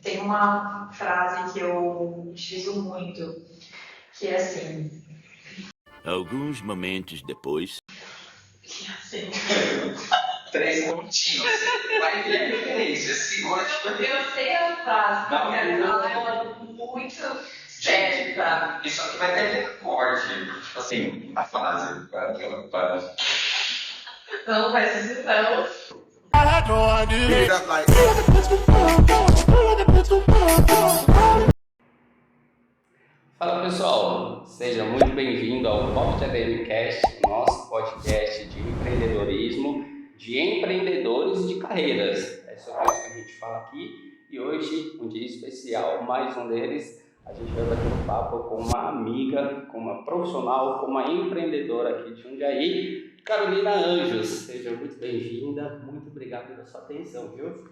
tem uma frase que eu utilizo muito, que é assim... Alguns momentos depois... Que é assim... 3 pontinhos. Vai ver a referência. Segura. Eu sei a frase, não, porque ela é muito séria. Isso aqui vai ter recorde. Tipo assim, a frase. Não faz isso não. Fala pessoal, seja muito bem-vindo ao Pop ADM Cast, nosso podcast de empreendedorismo, de empreendedores e de carreiras. É sobre isso que a gente fala aqui e hoje, um dia especial, mais um deles, a gente vai bater um papo com uma amiga, com uma profissional, com uma empreendedora aqui de Jundiaí, Carolina Anjos. Seja muito bem-vinda, muito obrigado pela sua atenção, viu?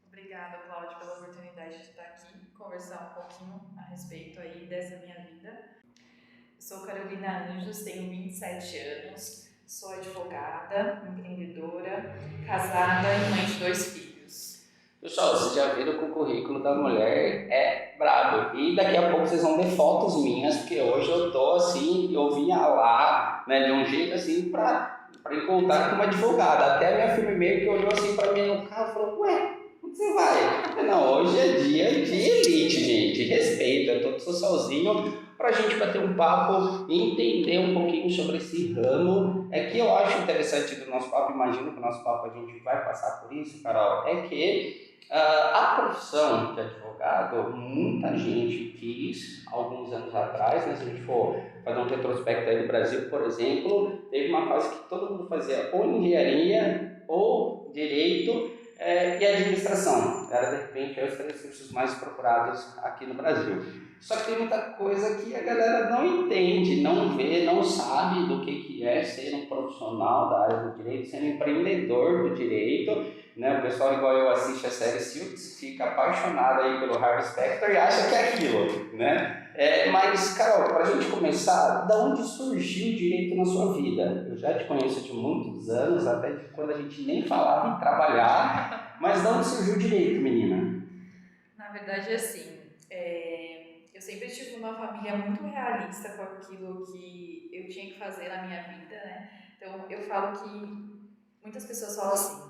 Obrigada, Cláudio, pela oportunidade de estar aqui, conversar um pouquinho a respeito aí dessa minha vida. Eu sou Carolina Anjos, tenho 27 anos, sou advogada, empreendedora, casada e mãe de 2 filhos. Pessoal, vocês já viram que o currículo da mulher é brabo. E daqui a pouco vocês vão ver fotos minhas, porque hoje eu tô assim, eu vinha lá, né, de um jeito assim, pra encontrar com uma advogada. Até a minha filha meio que olhou assim pra mim no carro e falou, ué, onde você vai? Não, hoje é dia de elite, gente, respeita, eu tô sozinho pra gente bater um papo e entender um pouquinho sobre esse ramo. É que eu acho interessante do nosso papo, imagino que o nosso papo a gente vai passar por isso, Carol, é que a profissão de advogado, muita gente quis alguns anos atrás, né? Se a gente for fazer um retrospecto aí do Brasil, por exemplo, teve uma fase que todo mundo fazia ou engenharia ou direito e administração. Era, de repente, os 3 cursos mais procurados aqui no Brasil. Só que tem muita coisa que a galera não entende, não vê, não sabe do que é ser um profissional da área do direito, ser um empreendedor do direito, né? O pessoal, igual eu, assiste a série Suits, fica apaixonado aí pelo Harvey Specter e acha que é aquilo, né? Mas, Carol, para a gente começar, de onde surgiu o direito na sua vida? Eu já te conheço de muitos anos, até de quando a gente nem falava em trabalhar, mas de onde surgiu o direito, menina? Na verdade, assim, eu sempre tive uma família muito realista com aquilo que eu tinha que fazer na minha vida, né? Então, eu falo que muitas pessoas falam assim,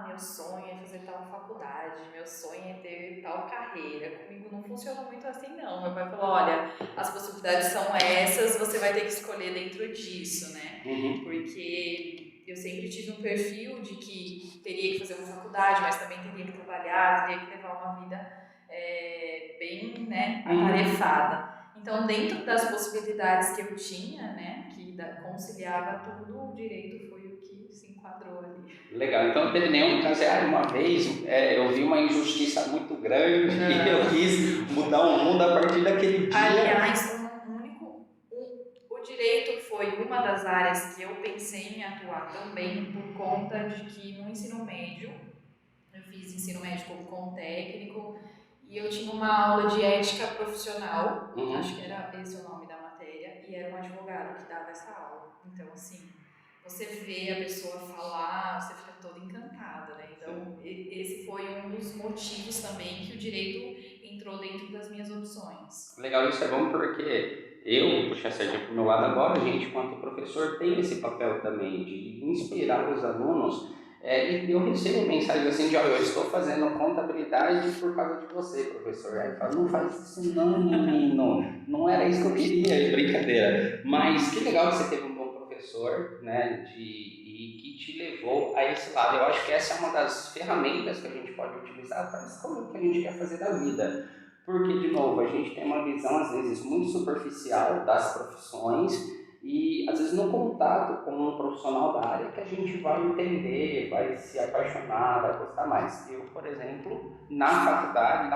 meu sonho é fazer tal faculdade, meu sonho é ter tal carreira. Comigo não funciona muito assim, não. Meu pai falou, olha, as possibilidades são essas, você vai ter que escolher dentro disso, né? Porque eu sempre tive um perfil de que teria que fazer uma faculdade, mas também teria que trabalhar, teria que levar uma vida bem, né, atarefada. Então, dentro das possibilidades que eu tinha, né, que conciliava tudo, o direito foi o que se enquadrou ali. Legal, então não teve nenhum caso, uma vez eu vi uma injustiça muito grande e eu quis mudar o mundo a partir daquele dia. Aliás, o direito foi uma das áreas que eu pensei em atuar também por conta de que no ensino médio, eu fiz ensino médio como técnico, e eu tinha uma aula de ética profissional, acho que era esse o nome da matéria, e era um advogado que dava essa aula. Então, assim, você vê a pessoa falar, você fica toda encantada, né? Então, esse foi um dos motivos também que o direito entrou dentro das minhas opções. Legal, isso é bom porque eu, puxar a sardinha pro meu lado agora, gente, quanto professor, tem esse papel também de inspirar os alunos. E eu recebo mensagens assim de, olha, eu estou fazendo contabilidade por causa de você, professor. Aí eu falo, não faz isso não, menino, não era isso que eu queria, brincadeira. Mas que legal que você teve um bom professor, né, e que te levou a esse lado. Eu acho que essa é uma das ferramentas que a gente pode utilizar para escolher o que a gente quer fazer da vida. Porque, de novo, a gente tem uma visão, às vezes, muito superficial das profissões e, às vezes, no contato com um profissional da área que a gente vai entender, vai se apaixonar, vai gostar mais. Eu, por exemplo, na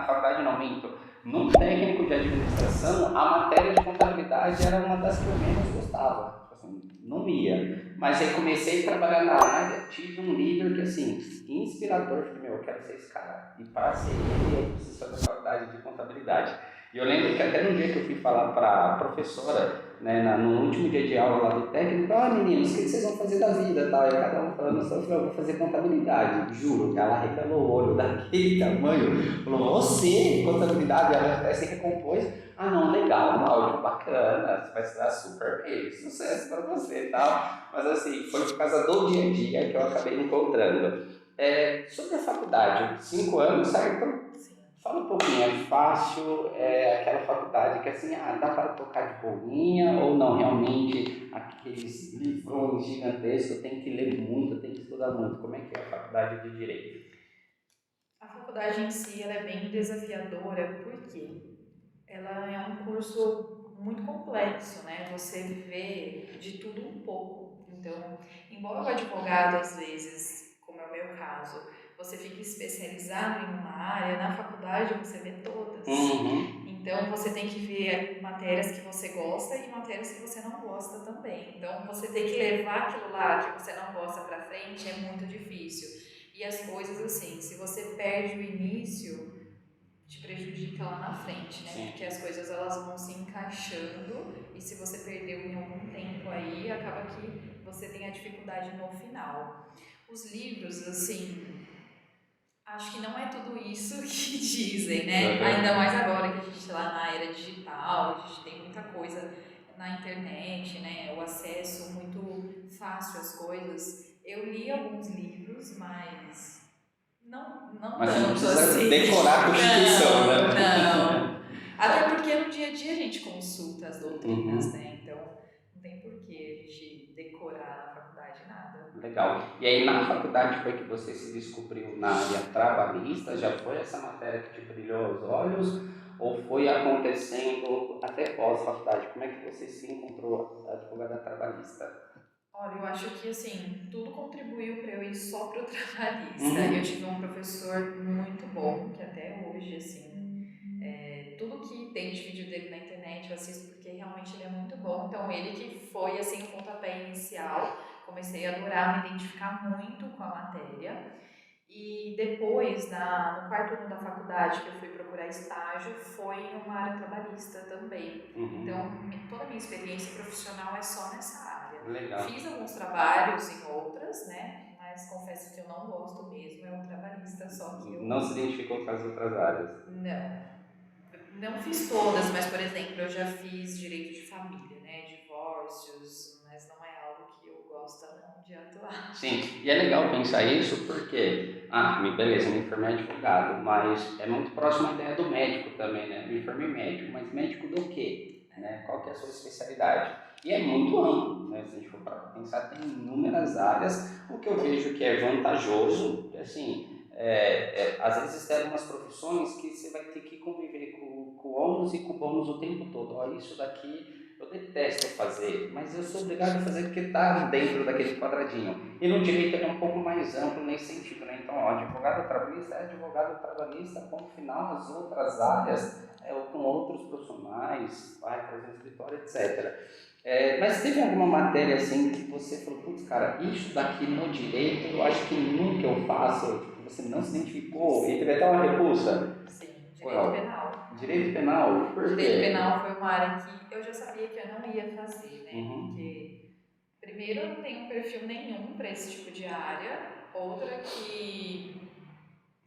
faculdade não, minto, num técnico de administração, a matéria de contabilidade era uma das que eu menos gostava. Assim, não ia. Mas aí comecei a trabalhar na área, tive um líder que, assim, inspirador, falei, eu quero ser esse cara. E para ser ele, eu preciso fazer faculdade de contabilidade. E eu lembro que até no dia que eu fui falar para a professora né, no último dia de aula lá do técnico, meninos, o que vocês vão fazer da vida? Tal? E cada um falando assim, eu falei, eu vou fazer contabilidade, juro, que ela regalou o olho daquele tamanho, falou, você, contabilidade, ela até se recompôs, não, legal, Cláudio, bacana, você vai se dar super bem, sucesso para você e tal, mas assim, foi por causa do dia a dia que eu acabei encontrando. Sobre a faculdade, 5 anos, certo? Sim. Fala um pouquinho, é fácil, aquela faculdade que assim, dá para tocar de boinha ou não? Realmente, aqueles livrões gigantescos, eu tenho que ler muito, eu tenho que estudar muito. Como é que é a faculdade de Direito? A faculdade em si ela é bem desafiadora, porque ela é um curso muito complexo, né? Você vê de tudo um pouco. Então, embora o advogado, às vezes, como é o meu caso, você fique especializado em uma área, na faculdade você vê todas. Uhum. Então, você tem que ver matérias que você gosta e matérias que você não gosta também. Então, você tem que levar aquilo lá que você não gosta para frente é muito difícil. E as coisas assim, se você perde o início, te prejudica lá na frente, né? Sim. Porque as coisas elas vão se encaixando e se você perdeu em algum tempo aí, acaba que você tem a dificuldade no final. Os livros, assim, acho que não é tudo isso que dizem, né? Uhum. Ainda mais agora que a gente está lá na era digital, a gente tem muita coisa na internet, né? O acesso muito fácil às coisas. Eu li alguns livros, mas não Mas você não tanto precisa assim. decorar a Constituição, né? Não. Até porque no dia a dia a gente consulta as doutrinas, Uhum. né? Então não tem porquê a gente decorar na faculdade nada. Legal. E aí na faculdade foi que você se descobriu na área trabalhista? Já foi essa matéria que te brilhou os olhos? Ou foi acontecendo até pós-faculdade? Como é que você se encontrou advogada trabalhista? Olha, eu acho que assim, tudo contribuiu para eu ir só pro trabalhista. Uhum. Eu tive um professor muito bom, que até hoje, assim, tudo que tem de vídeo dele na internet eu assisto porque realmente ele é muito bom. Então, ele que foi, assim, o pontapé inicial. Comecei a adorar, me identificar muito com a matéria. E depois, no quarto ano da faculdade, que eu fui procurar estágio, foi em uma área trabalhista também. Uhum. Então, toda a minha experiência profissional é só nessa área. Legal. Fiz alguns trabalhos em outras, né? Mas confesso que eu não gosto mesmo, é o trabalhista, só que eu... Não se identificou com as outras áreas? Não fiz todas, mas, por exemplo, eu já fiz direito de família, né? Divórcios, mas não é algo que eu gosto não de atuar. Sim, e é legal pensar isso porque, beleza, me formei advogado, mas é muito próximo à ideia do médico também, né? Me formei médico, mas médico do quê? Né? Qual que é a sua especialidade? E é muito amplo, né? Se a gente for para pensar, tem inúmeras áreas. O que eu vejo que é vantajoso, assim, às vezes tem algumas profissões que você vai ter que conviver com o ônus e com o bônus o tempo todo. Ó, isso daqui eu detesto fazer, mas eu sou obrigado a fazer porque está dentro daquele quadradinho. E no direito ele é um pouco mais amplo nesse sentido, né? Então, advogado trabalhista é advogado trabalhista, ponto final, as outras áreas com outros profissionais, vai trazer um escritório, etc. Mas teve alguma matéria assim que você falou, putz, cara, isso daqui no direito eu acho que nunca eu faço, tipo, você não se identificou e teve até uma repulsa? Sim, direito Qual? penal. Direito penal? Por quê? Direito penal foi uma área que eu já sabia que eu não ia fazer, né? Uhum. Porque, primeiro, eu não tenho perfil nenhum para esse tipo de área. Outra que,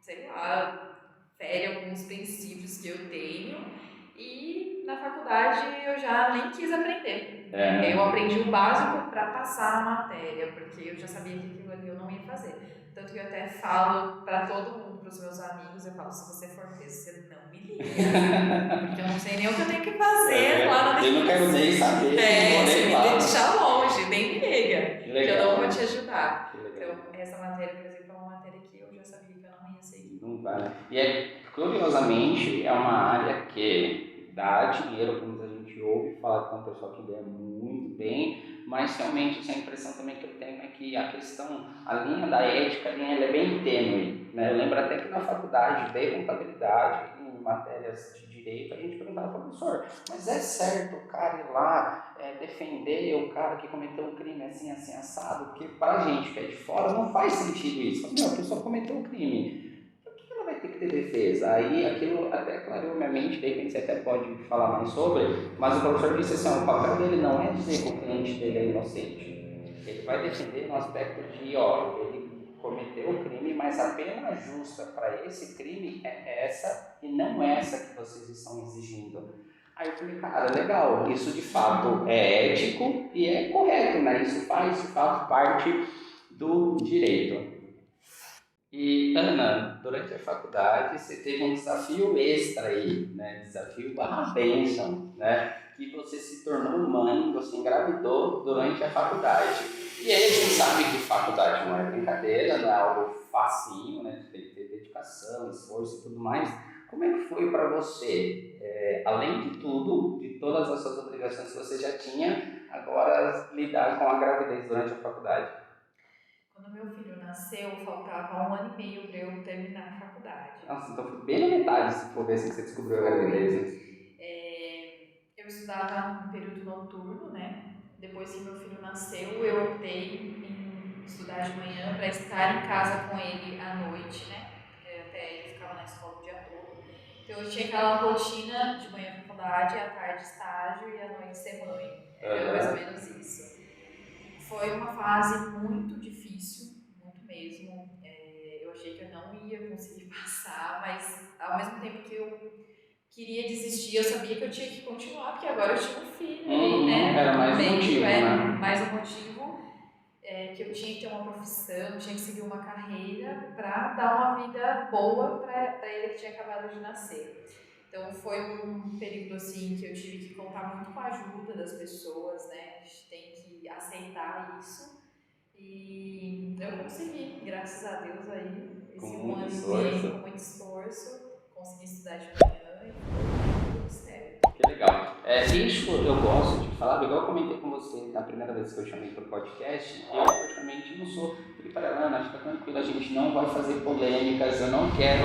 sei lá, fere alguns princípios que eu tenho. E na faculdade eu já nem quis aprender. Eu aprendi o básico para passar a matéria, porque eu já sabia que aquilo ali eu não ia fazer. Tanto que eu até falo para todo mundo, para os meus amigos, eu falo, se você for ter, você não me liga. Porque eu não sei nem o que eu tenho que fazer lá na Eu não quero nem saber, não vou se nem me lá. deixar longe, nem me liga, que eu não vou te ajudar. Que legal. Então, essa matéria, por exemplo, é uma matéria que eu já sabia que eu não ia seguir. Não vai. E curiosamente, é uma área que dá dinheiro, como a gente ouve falar que é um pessoal que ganha muito bem, mas realmente essa impressão também que eu tenho é que a questão, a linha da ética, ela é bem tênue, né? Eu lembro até que na faculdade de contabilidade, em matérias de direito, a gente perguntava, professor, mas é certo o cara ir lá defender o cara que cometeu um crime assim, assim, assado? Porque pra gente que é de fora não faz sentido isso. A pessoa cometeu um crime. ela vai ter que ter defesa? Aí aquilo até clareou minha mente, de repente você até pode falar mais sobre, mas o professor disse assim, o papel dele não é dizer que o cliente dele é inocente. Ele vai defender no aspecto de, ó, ele cometeu o crime, mas a pena justa para esse crime é essa e não essa que vocês estão exigindo. Aí eu falei, cara, legal, isso de fato é ético e é correto, né? Isso faz de fato parte do direito. E Ana, durante a faculdade você teve um desafio extra aí, né? Desafio barra bênção, né? Que você se tornou mãe, você engravidou durante a faculdade. E aí a gente sabe que faculdade não é brincadeira, não é algo facinho, né? Tem que ter dedicação, esforço e tudo mais. Como é que foi para você, além de tudo, de todas as suas obrigações que você já tinha, agora lidar com a gravidez durante a faculdade? Quando meu filho nasceu, faltava 1 ano e meio para eu terminar a faculdade. Nossa, então foi bem na metade, se for ver assim que você descobriu a gravidez, né? Eu estudava no período noturno, né? Depois que meu filho nasceu, eu optei em estudar de manhã para estar em casa com ele à noite, né? Porque até ele ficava na escola o dia todo. Então eu tinha aquela rotina de manhã faculdade, à tarde estágio e à noite ser mãe. Era mais ou menos isso. Foi uma fase muito difícil, muito mesmo. Eu achei que eu não ia conseguir passar, mas ao mesmo tempo que eu queria desistir, eu sabia que eu tinha que continuar, porque agora eu tinha um filho ali, né? Era mais um motivo, né? Mais um motivo que eu tinha que ter uma profissão, tinha que seguir uma carreira para dar uma vida boa para ele que tinha acabado de nascer. Então foi um período assim que eu tive que contar muito com a ajuda das pessoas, né? A gente tem que aceitar isso. E eu consegui, graças a Deus aí, esse Com 1 ano muito e meio, esforço. com muito esforço, consegui estudar de manhã e foi tudo certo. Que legal. Isso eu gosto de falar, igual eu comentei com você na primeira vez que eu chamei para o podcast, eu praticamente não sou, falei para ela, Ana, fica tranquila, a gente não vai fazer polêmicas, eu não quero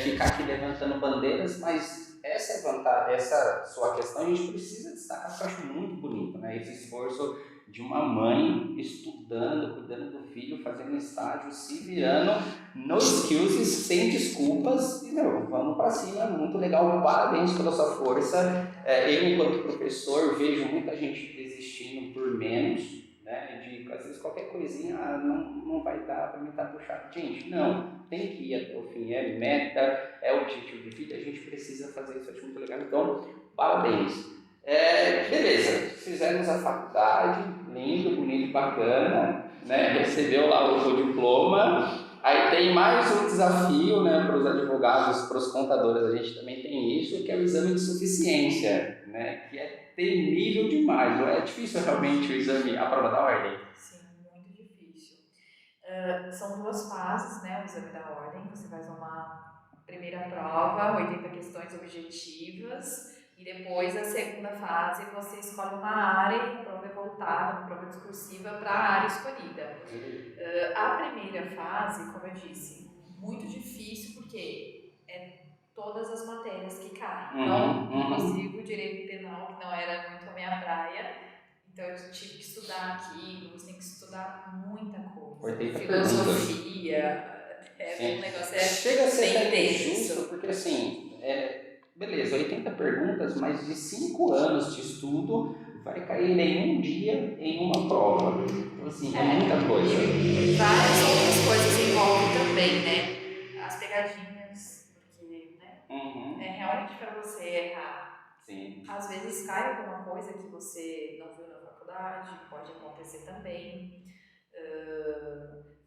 ficar aqui levantando bandeiras, mas essa sua questão a gente precisa destacar, que eu acho muito bonito, né? Esse esforço de uma mãe estudando, cuidando do filho, fazendo estágio, se virando, no excuses, sem desculpas, e vamos pra cima, muito legal, parabéns pela sua força. Eu, enquanto professor, vejo muita gente desistindo por menos, né, de às vezes qualquer coisinha, não vai dar, para mim tá puxado. Gente, não, tem que ir até o fim, é meta, é objetivo de vida, a gente precisa fazer isso, acho muito legal, então, parabéns. Beleza, fizemos a faculdade, lindo, bonito, bacana, né? Recebeu lá o diploma. Aí tem mais um desafio, né, para os advogados, para os contadores, a gente também tem isso, que é o exame de suficiência, né, que é temível demais. Não é difícil realmente o exame, a prova da ordem? Sim, muito difícil. São 2 fases, né, o exame da ordem. Você faz uma primeira prova, 80 questões objetivas, e depois a segunda fase você escolhe uma área e a prova é voltada, uma prova discursiva para a área escolhida. A primeira fase, como eu disse, muito difícil porque é todas as matérias que caem. Então, não consigo direito penal, que não era muito a minha praia, então eu tive que estudar aqui, você tem que estudar muita coisa. Filosofia, um negócio chega a ser bem injusto, porque assim, beleza, 80 perguntas, mas de 5 anos de estudo vai cair em um dia em uma prova. Então assim, é muita coisa. E várias outras coisas envolvem também, né? As pegadinhas, porque, né? É realmente para você errar. Sim. Às vezes cai alguma coisa que você não viu na faculdade, pode acontecer também.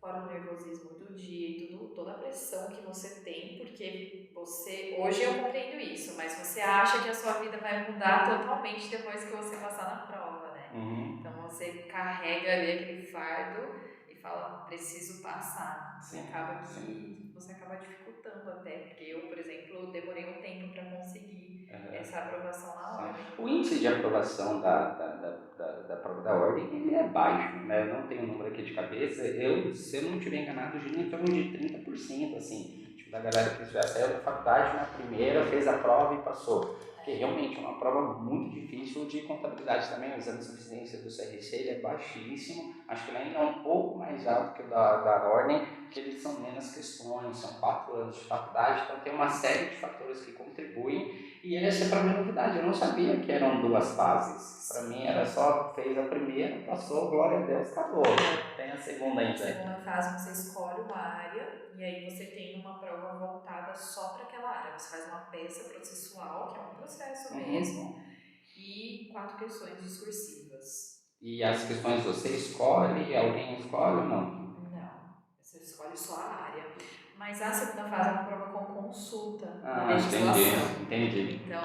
Fora o nervosismo do dia e tudo, toda a pressão que você tem, porque você, hoje eu compreendo isso, mas você acha que a sua vida vai mudar totalmente depois que você passar na prova, né? Então você carrega ali aquele fardo e fala, preciso passar. Acaba que você acaba dificultando até, porque eu, por exemplo, demorei um tempo para conseguir essa aprovação na ordem. O índice de aprovação da prova da ordem ele é baixo, né? Eu não tenho o número aqui de cabeça, se eu não estiver enganado, gira em torno de 30%, assim, tipo, da galera que já saiu da faculdade na primeira, fez a prova e passou. Porque realmente é uma prova muito difícil de contabilidade também. O exame de suficiência do CRC ele é baixíssimo, acho que ele ainda é um pouco mais alto que o da ordem, que eles são menos questões, são 4 anos de faculdade, então tem uma série de fatores que contribuem. E essa é para mim novidade, eu não sabia que eram 2 fases. Para mim era só, fez a primeira, passou, glória a Deus, acabou. Tem a segunda Na ainda. segunda fase você escolhe uma área e aí você tem uma prova voltada só para aquela área. Você faz uma peça processual, que é um processo mesmo, e 4 questões discursivas. E as questões você escolhe, alguém escolhe ou não? Não, você escolhe só a área. Mas a segunda fase é uma prova com consulta na legislação. legislação. Entendi. Então,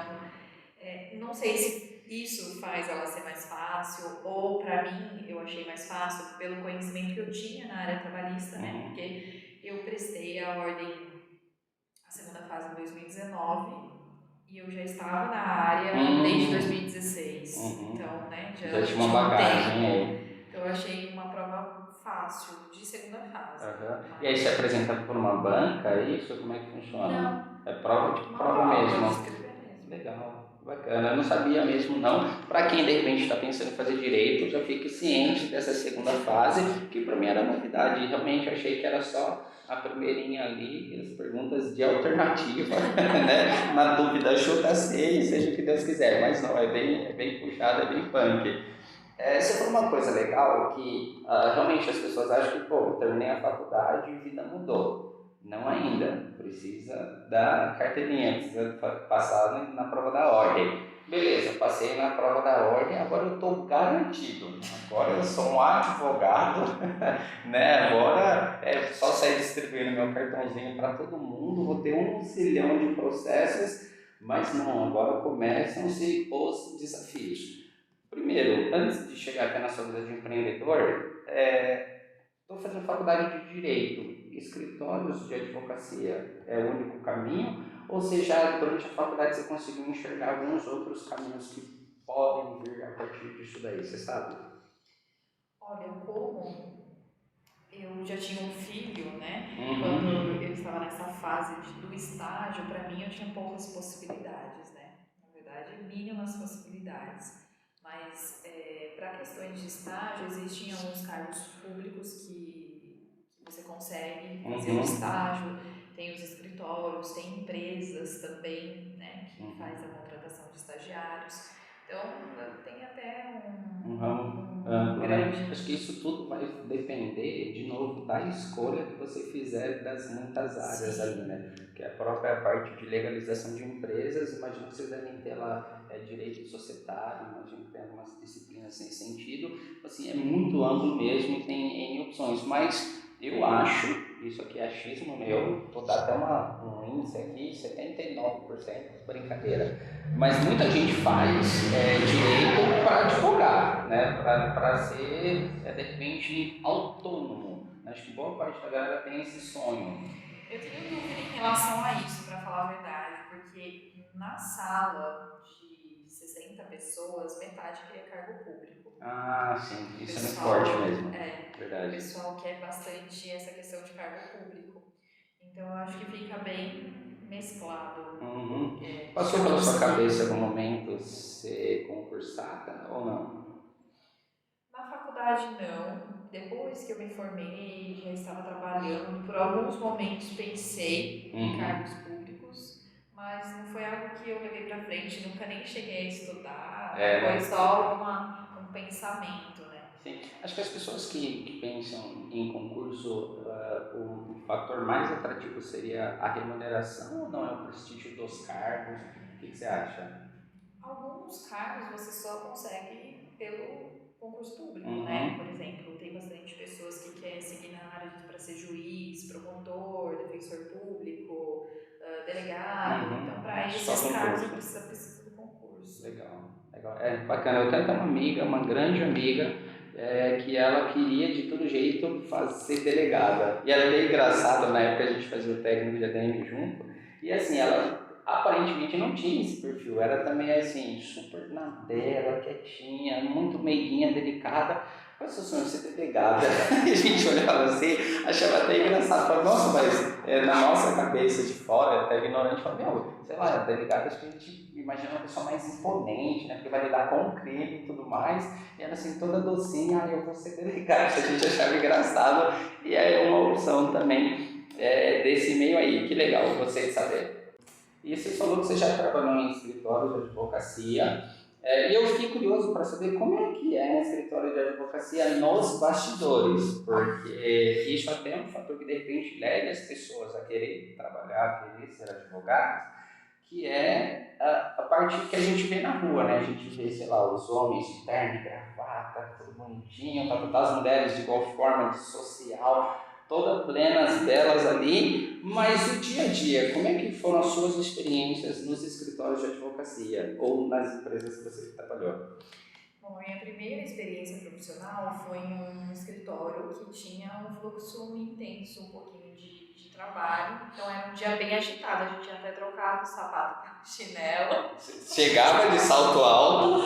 não sei se isso faz ela ser mais fácil, ou para mim eu achei mais fácil pelo conhecimento que eu tinha na área trabalhista, né? Porque eu prestei a ordem, a segunda fase em 2019 e eu já estava na área desde 2016. Então, né, já tinha uma bagagem aí. Então eu achei uma prova fácil de segunda fase. E aí se apresenta por uma banca, é isso? Como é que funciona? Não. É prova mesmo. Legal, bacana. Eu não sabia mesmo não. Para quem de repente está pensando em fazer direito, já fique ciente dessa segunda fase, que para mim era novidade. Realmente eu achei que era só a primeirinha ali, as perguntas de alternativa, né? Na dúvida, chuta C, seja o que Deus quiser. Mas não, é bem puxado, é bem punk. Essa foi uma coisa legal que realmente as pessoas acham que, pô, terminei a faculdade e a vida mudou. Não ainda, precisa da carteirinha, precisa passar na prova da ordem. Beleza, passei na prova da ordem, agora eu estou garantido. Agora eu sou um advogado, né? Agora é só sair distribuindo meu cartãozinho para todo mundo, vou ter 1 zilhão de processos, mas não, agora começam-se os desafios. Primeiro, antes de chegar até na sua vida de empreendedor, estou fazendo faculdade de Direito. Escritórios de advocacia é o único caminho? Ou seja, durante a faculdade você conseguiu enxergar alguns outros caminhos que podem vir a partir disso daí, você sabe? Olha, como eu já tinha um filho, né? Quando eu estava nessa fase do estágio, para mim eu tinha poucas possibilidades, né? Na verdade, mínimas possibilidades. Mas para questões de estágio, existem alguns cargos públicos que você consegue fazer o estágio, tem os escritórios, tem empresas também, né, que faz a contratação de estagiários. Então, tem até um ramo amplo, né? Acho que isso tudo vai depender, de novo, da escolha que você fizer das muitas áreas ali, né? Que é a própria parte de legalização de empresas, imagino que vocês devem ter lá direito societário, imagino que tem algumas disciplinas nesse sentido. Assim, é muito amplo mesmo e tem N opções, mas eu acho, isso aqui é achismo meu, vou dar até um índice aqui, 79%, brincadeira. Mas muita gente faz direito para advogar, né? Para ser, de repente, autônomo. Acho que boa parte da galera tem esse sonho. Eu tenho dúvida em relação a isso, para falar a verdade, porque na sala de 60 pessoas, metade queria cargo público. Ah, sim, isso é muito forte mesmo. Verdade. O pessoal quer bastante essa questão de cargo público. Então eu acho que fica bem mesclado. Passou pela sua cabeça algum momento ser concursada ou não? Na faculdade não. Depois que eu me formei, já estava trabalhando, por alguns momentos pensei em cargos públicos, mas não foi algo que eu levei para frente, nunca nem cheguei a estudar, foi só um pensamento, né? Sim. Acho que as pessoas que pensam em concurso, o fator mais atrativo seria a remuneração ou não é o prestígio dos cargos? O que você acha? Alguns cargos você só consegue pelo concurso público, né? Por exemplo, tem bastante pessoas que querem seguir na área para ser juiz, promotor, defensor público, delegado. Então, para esses cargos, precisa do concurso. Legal. Bacana. Eu tenho até uma amiga, uma grande amiga, que ela queria de todo jeito ser delegada. E era meio engraçado, na época a gente fazia o técnico de ADM junto. E assim, ela aparentemente não tinha esse perfil, era também assim, super na dela, quietinha, muito meiguinha, delicada. Qual é o seu sonho de ser delegada? E a gente olhava assim, achava até engraçado, falava, nossa, mas na nossa cabeça de fora, até ignorante, fala, meu, sei lá, delegado, acho que a gente imagina uma pessoa mais imponente, né, porque vai lidar com o crime e tudo mais, e ela assim, toda docinha, eu vou ser delegado, a gente achava engraçado, e é uma opção também desse meio aí, que legal, gostei de saber. E você falou que você já trabalhou em escritório de advocacia, e eu fiquei curioso para saber como é que é um escritório de advocacia nos bastidores, porque isso até é um fator que de repente leva as pessoas a querer trabalhar, a querer ser advogados, que é a parte que a gente vê na rua, né? A gente vê, sei lá, os homens de terno, gravata, tudo bonitinho, as mulheres de igual forma, de social, todas plenas delas ali, mas o dia a dia, como é que foram as suas experiências nos escritórios de advocacia ou nas empresas que você trabalhou? Bom, a minha primeira experiência profissional foi em um escritório que tinha um fluxo intenso, um pouquinho de trabalho, então era um dia bem agitado, a gente ia até trocar o sapato para chinelo. Chegava de salto alto,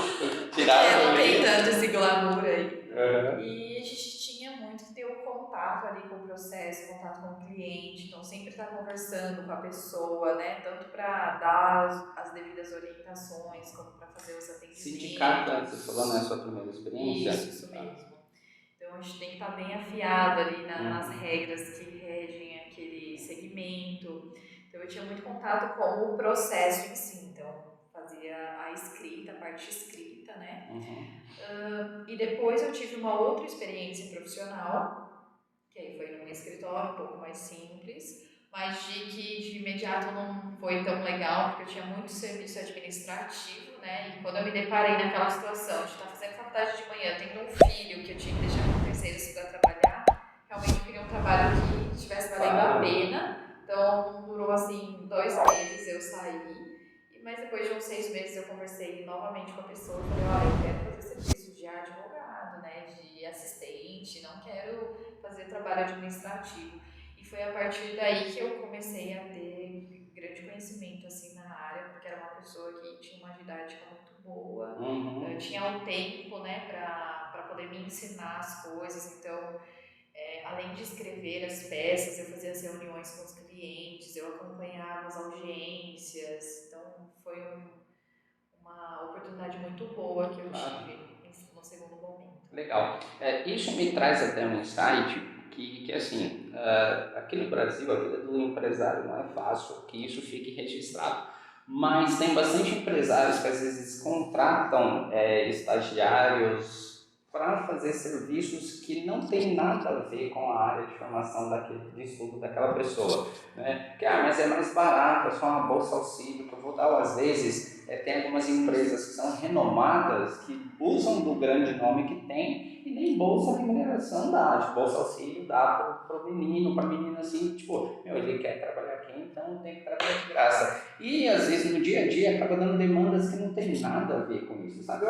tirava Não tem tanto esse glamour aí. Uhum. E a gente tinha muito que ter o contato ali com o processo, contato com o cliente, então sempre estar conversando com a pessoa, né? Tanto para dar as devidas orientações, como para fazer os atendimentos. Sindicato, você falou na sua primeira experiência? Isso mesmo. Então a gente tem que estar bem afiado ali nas regras que regem aquele segmento. Então eu tinha muito contato com o processo em si, então fazia a escrita, a parte escrita, né? E depois eu tive uma outra experiência profissional, que aí foi num escritório um pouco mais simples, mas que de imediato não foi tão legal, porque eu tinha muito serviço administrativo, né? E quando eu me deparei naquela situação de estar fazendo faculdade de manhã, tendo um filho que eu tinha que deixar com terceiros para trabalhar, realmente eu queria um trabalho que estivesse valendo a pena. Então durou assim 2 meses, eu saí. Mas depois de uns 6 meses eu conversei novamente com a pessoa e falei, olha, eu quero fazer serviço de advogado, né, de assistente, não quero fazer trabalho administrativo. E foi a partir daí que eu comecei a ter grande conhecimento assim na área, porque era uma pessoa que tinha uma didática muito boa, tinha o tempo, né, para poder me ensinar as coisas, então além de escrever as peças, eu fazia as reuniões com os clientes, eu acompanhava as audiências, então foi uma oportunidade muito boa que eu tive no segundo momento. Legal. Isso me traz até um insight que assim, aqui no Brasil a vida do empresário não é fácil, que isso fique registrado, mas tem bastante empresários que às vezes contratam estagiários para fazer serviços que não tem nada a ver com a área de formação de estudo daquela pessoa, né? Porque, mas é mais barato, é só uma bolsa auxílio que eu vou dar, ou às vezes tem algumas empresas que são renomadas, que usam do grande nome que tem e nem bolsa remuneração dá, tipo, bolsa auxílio dá para o menino, para a menina assim, tipo, ele quer trabalhar aqui, então tem que trabalhar de graça. E às vezes no dia a dia acaba dando demandas que não tem nada a ver com isso, sabe?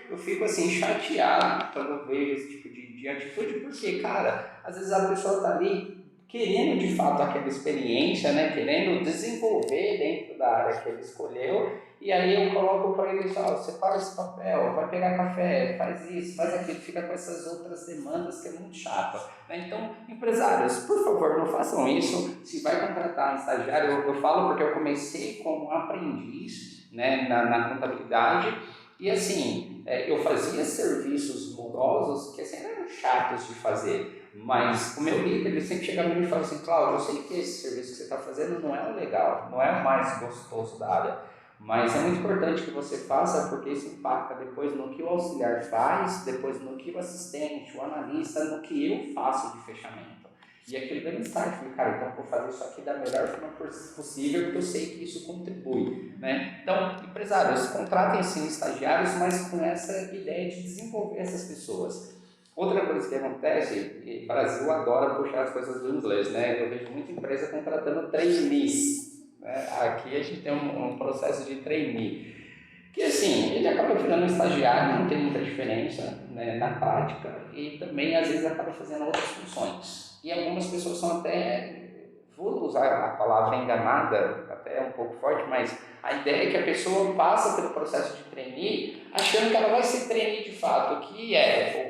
Eu fico assim chateado quando eu vejo esse tipo de atitude, porque, cara, às vezes a pessoa está ali querendo de fato aquela experiência, né? Querendo desenvolver dentro da área que ele escolheu, e aí eu coloco para ele, separa esse papel, vai pegar café, faz isso, faz aquilo, fica com essas outras demandas que é muito chato, né? Então, empresários, por favor, não façam isso. Se vai contratar um estagiário, eu falo porque eu comecei como aprendiz, né, na contabilidade, e assim, eu fazia serviços morosos que assim, eram chatos de fazer, mas o meu líder ele sempre chegava e me falava assim, Cláudio, eu sei que esse serviço que você está fazendo não é o legal, não é o mais gostoso da área, mas é muito importante que você faça, porque isso impacta depois no que o auxiliar faz, depois no que o assistente, o analista, no que eu faço de fechamento. E aquilo deu um start, falei, cara, então eu vou fazer isso aqui da melhor forma possível, porque eu sei que isso contribui, né? Então, empresários, contratem sim estagiários, mas com essa ideia de desenvolver essas pessoas. Outra coisa que acontece, e o Brasil adora puxar as coisas do inglês, né? Eu vejo muita empresa contratando trainees. Aqui a gente tem um processo de trainee, que assim, ele acaba virando um estagiário, não tem muita diferença, né, na prática, e também às vezes acaba fazendo outras funções. E algumas pessoas são até, vou usar a palavra enganada, até um pouco forte, mas a ideia é que a pessoa passa pelo processo de trainee achando que ela vai ser trainee de fato, que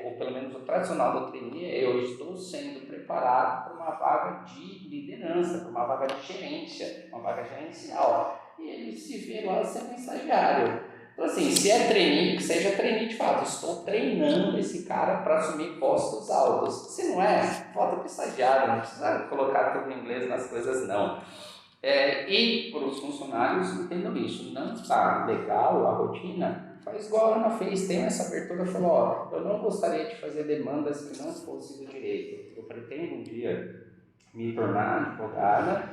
ou pelo menos o tradicional do trainee é eu estou sendo preparado para uma uma vaga de liderança, para uma vaga de gerência, uma vaga gerencial. E ele se vê lá sendo estagiário. Então, assim, se é trainee, que seja trainee de fato. Estou treinando esse cara para assumir postos altos. Se não é, volta para o estagiário, não precisa colocar tudo em inglês nas coisas, não. E para os funcionários, entendam isso, não está legal a rotina, faz igual a Ana fez, tem essa abertura, falou, ó, eu não gostaria de fazer demandas que não fossem do direito, eu pretendo um dia me tornar advogada,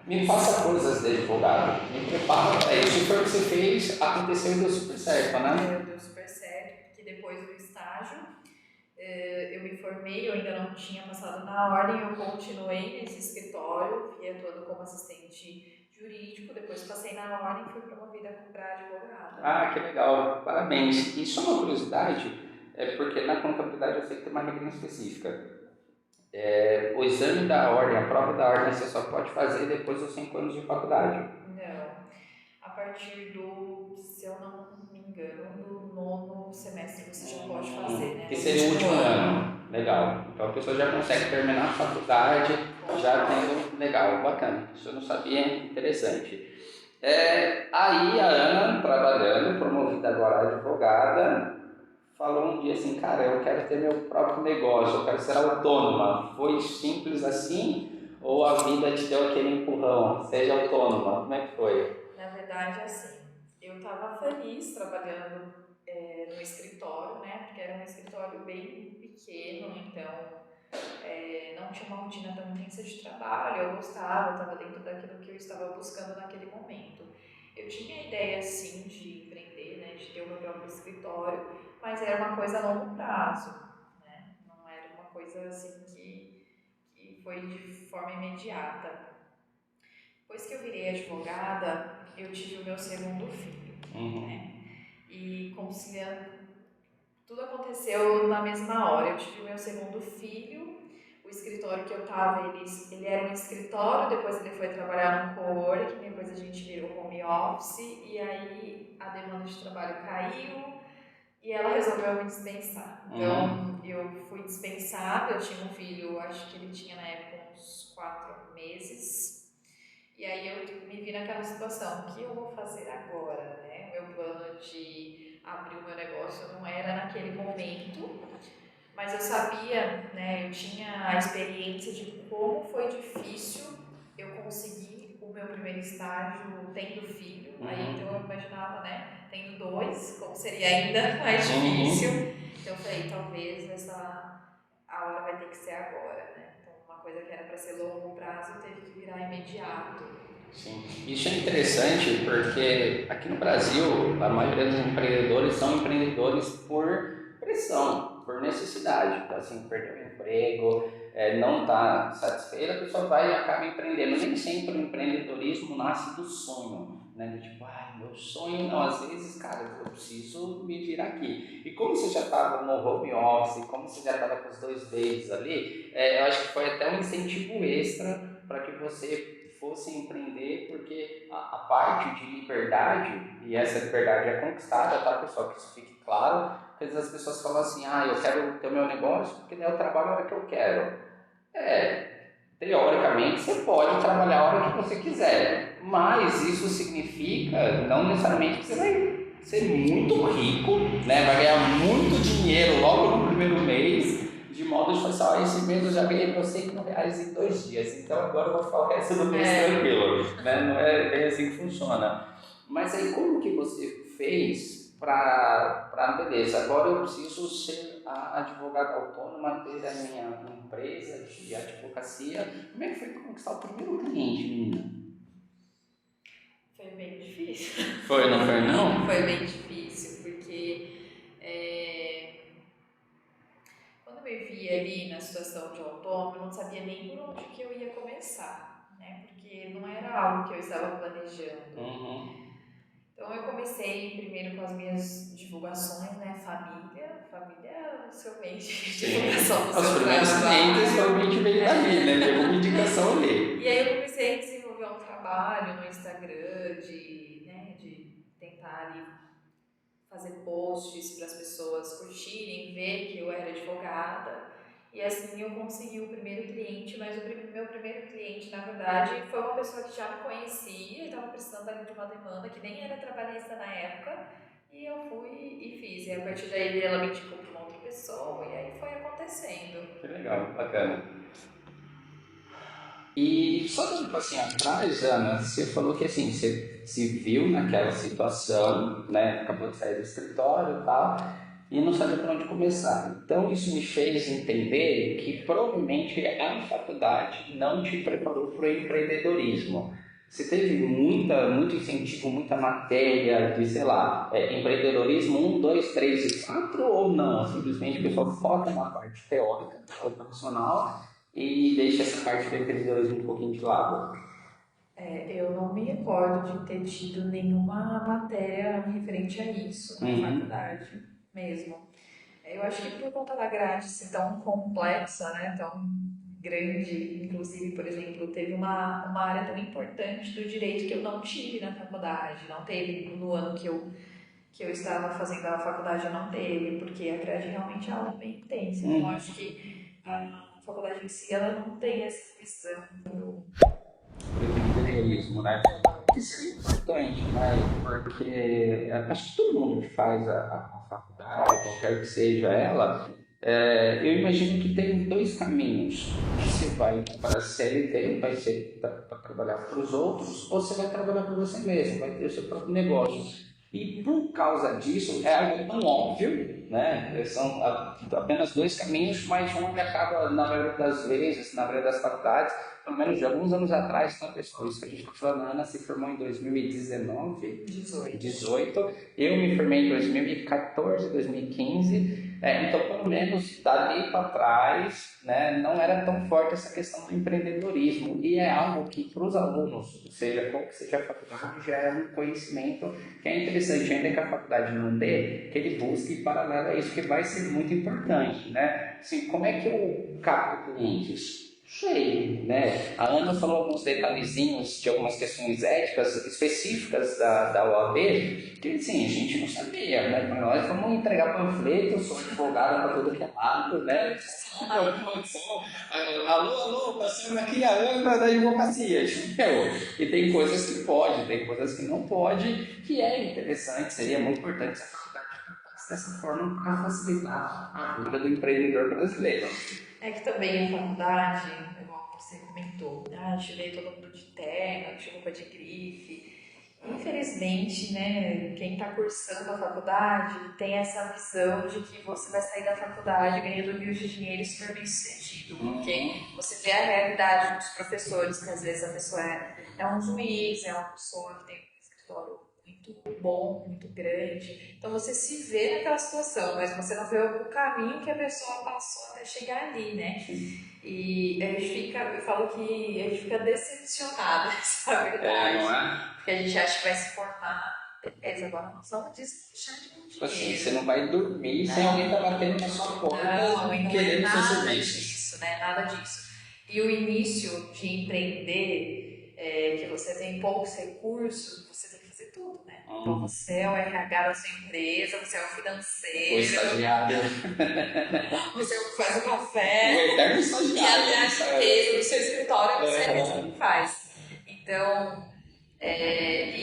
me faça coisas de advogado, me prepara para isso. E foi o que você fez, aconteceu e deu super certo, né? Deu super certo, porque depois do estágio, eu me formei, eu ainda não tinha passado na ordem, eu continuei nesse escritório, fui atuando como assistente jurídico, depois passei na ordem e fui promovida para advogada. Ah, que legal, parabéns. E só uma curiosidade, porque na contabilidade eu sei que tem uma regra específica. O exame da ordem, a prova da ordem, você só pode fazer depois dos 5 anos de faculdade. Não, a partir do, se eu não me engano, do 9º semestre você já pode fazer, né? Que seria o último ano. Legal. Então a pessoa já consegue terminar a faculdade, já tendo. Legal, bacana. Isso eu não sabia, interessante. Aí a Ana, trabalhando, promovida agora a advogada, falou um dia assim, cara, eu quero ter meu próprio negócio, eu quero ser autônoma. Foi simples assim? Ou a vida te deu aquele empurrão? Seja autônoma. Como é que foi? Na verdade, assim, eu estava feliz trabalhando no escritório, né? Porque era um escritório bem pequeno, então não tinha uma rotina tão intensa de trabalho. Eu gostava, estava dentro daquilo que eu estava buscando naquele momento. Eu tinha a ideia, sim, de empreender, né? De ter o meu próprio escritório, mas era uma coisa a longo prazo, né? Não era uma coisa assim que foi de forma imediata. Depois que eu virei advogada, eu tive o meu segundo filho, né? E conciliando, tudo aconteceu na mesma hora. Eu tive o meu segundo filho, o escritório que eu estava, ele era um escritório, depois ele foi trabalhar no coworking, depois a gente virou home office, e aí a demanda de trabalho caiu e ela resolveu me dispensar. Então eu fui dispensada, eu tinha um filho, acho que ele tinha na época uns 4 meses. E aí eu me vi naquela situação, o que eu vou fazer agora, né? O meu plano de abrir o meu negócio não era naquele momento, mas eu sabia, né? Eu tinha a experiência de como foi difícil eu conseguir o meu primeiro estágio tendo filho. Aí então eu imaginava, né? Tendo 2, como seria ainda mais difícil. Então eu falei, talvez a hora vai ter que ser agora, né? Uma coisa que era para ser longo prazo teve que virar imediato. Sim, isso é interessante porque aqui no Brasil a maioria dos empreendedores são empreendedores por pressão, por necessidade. Então, assim, perdeu o emprego, não está satisfeito, a pessoa vai e acaba empreendendo. Nem sempre o empreendedorismo nasce do sonho, né? Do tipo, meu sonho não. Às vezes, cara, eu preciso me virar aqui. E como você já estava no home office, como você já estava com os 2 babies ali, eu acho que foi até um incentivo extra para que você fosse empreender, porque a parte de liberdade, e essa liberdade é conquistada, tá, pessoal? Que isso fique claro, porque às vezes as pessoas falam assim, eu quero ter o meu negócio porque daí eu trabalho a hora que eu quero. Teoricamente você pode trabalhar a hora que você quiser, mas isso significa não necessariamente que você vai ser muito rico, né? Vai ganhar muito dinheiro logo no primeiro mês, de modo de falar assim, esse mês eu já ganhei meus R$100.000 em 2 dias, então agora eu vou ficar o resto do mês tranquilo, né? Não é bem assim que funciona. Mas aí como que você fez para beleza, agora eu preciso ser a advogada autônoma, ter a minha empresa de advocacia. Como é que foi conquistar o primeiro cliente, menina? Foi bem difícil. Foi, não foi não? Foi bem difícil, porque quando eu me vi ali na situação de autônomo, eu não sabia nem por onde que eu ia começar, né? Porque não era algo que eu estava planejando. Então eu comecei primeiro com as minhas divulgações, né? Família é o seu meio de divulgação do seu trabalho. Os primeiros clientes provavelmente veio dali, né? Deu uma indicação ali. E aí eu comecei a desenvolver um trabalho no Instagram de tentar ali fazer posts para as pessoas curtirem, ver que eu era advogada. E assim eu consegui o primeiro cliente, mas meu primeiro cliente, na verdade, foi uma pessoa que já me conhecia e estava precisando ali de uma demanda que nem era trabalhista na época. E eu fui e fiz. E a partir daí ela me indicou para uma outra pessoa e aí foi acontecendo. Que legal, bacana. E só tempo assim atrás, Ana, você falou que assim, você se viu naquela situação, né? Acabou de sair do escritório e tal, e não sabia por onde começar. Então isso me fez entender que provavelmente a faculdade não te preparou para o empreendedorismo. Você teve muito incentivo, muita matéria de, sei lá, empreendedorismo 1, 2, 3 e 4 ou não? Simplesmente o pessoal foca na parte teórica, operacional, e deixa essa parte do empreendedorismo um pouquinho de lado. Eu não me recordo de ter tido nenhuma matéria referente a isso na faculdade mesmo. Eu acho que por conta da grade ser tão complexa, né, tão grande, inclusive, por exemplo, teve uma área tão importante do direito que eu não tive na faculdade, não teve no ano que eu estava fazendo a faculdade, não teve, porque a grade realmente é algo bem intensa. Então, eu acho que a faculdade em si, ela não tem essa questão do Empreendedorismo, né? Isso é importante, né? Porque acho que todo mundo que faz a faculdade, qualquer que seja ela, eu imagino que tem dois caminhos. Você vai para a CLT, vai ser para trabalhar para os outros, ou você vai trabalhar para você mesmo, vai ter o seu próprio negócio. E por causa disso, é algo tão óbvio, né? São apenas dois caminhos, mas um que acaba, na maioria das vezes, na maioria das faculdades, pelo menos de alguns anos atrás, tá, pessoal? Isso que a gente está falando, a Ana se formou em 2019, 18. Eu me formei em 2014, 2015. Então, pelo menos dali para trás, né, não era tão forte essa questão do empreendedorismo. E é algo que, para os alunos, seja qual que seja a faculdade, já é um conhecimento que é interessante, ainda que a faculdade não dê, que ele busque paralelo a isso, que vai ser muito importante, né? Assim, como é que eu capto clientes? Sei, né? A Ana falou alguns detalhezinhos de algumas questões éticas específicas da OAB, que assim, a gente não sabia, né? Para nós, vamos entregar panfleto, sou advogada para todo que é lado, né? Alô, passando aqui a Ana da advocacia. E tem coisas que pode, tem coisas que não pode, que é interessante, seria muito importante se a faculdade tratasse dessa forma para facilitar a vida do empreendedor brasileiro. É que também a faculdade, igual você comentou, a gente vê todo mundo de terno, de roupa de grife. Infelizmente, né, quem está cursando a faculdade tem essa visão de que você vai sair da faculdade ganhando rios de dinheiro e super bem sucedido, porque você vê a realidade dos professores, que às vezes a pessoa é um juiz, é uma pessoa que tem um escritório muito bom, muito grande. Então você se vê naquela situação, mas você não vê o caminho que a pessoa passou até chegar ali, né? E a gente fica, eu falo que a gente fica decepcionada, essa é a verdade. Não é? Porque a gente acha que vai se formar, beleza, agora não só deixar de ganhar dinheiro. Assim, você não vai dormir sem alguém estar batendo na sua porta querendo seu Nada serviço. disso, né? Nada disso. E o início de empreender, que você tem poucos recursos, você tem que fazer tudo, né? Então você é o RH da sua empresa, você é o financeiro, O estagiário, você faz o café, o eterno e estagiário. até a limpeza do seu escritório você mesmo que faz. Então,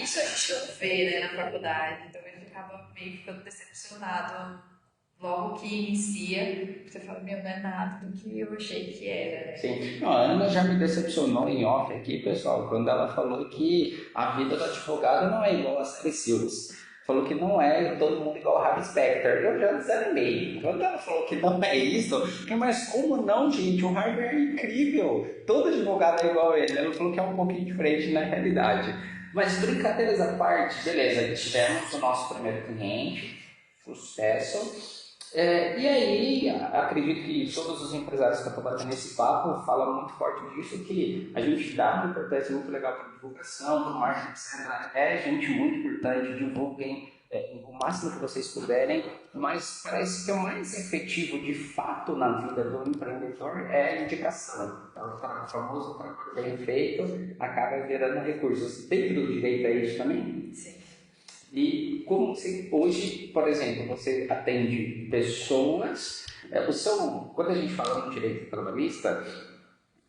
isso a gente não vê, né, na faculdade, então a gente acaba meio ficando decepcionado logo que inicia. Você fala, meu, não é nada do que eu achei que era, né? Sim. Não, a Ana já me decepcionou em off aqui, pessoal, quando ela falou que a vida do advogado não é igual a Sally Silves. Falou que não é todo mundo igual a Harvey Specter. Eu já desanimei. Quando ela falou que não é isso, mas como não, gente? O Harvey é incrível. Todo advogado é igual a ele. Ela falou que é um pouquinho diferente na realidade. Mas brincadeiras à parte, beleza, tivemos o nosso primeiro cliente, sucesso. E aí, acredito que todos os empresários que estão batendo nesse papo falam muito forte disso, que a gente dá uma importância muito legal para a divulgação, para o marketing, etc. É gente muito importante, divulguem o máximo que vocês puderem, mas parece que o mais efetivo de fato na vida do empreendedor é a indicação. Então, o famoso trabalho bem feito acaba gerando recursos. Dentro do direito é isso também? Sim. E como você, hoje, por exemplo, você atende pessoas, quando a gente fala no direito trabalhista,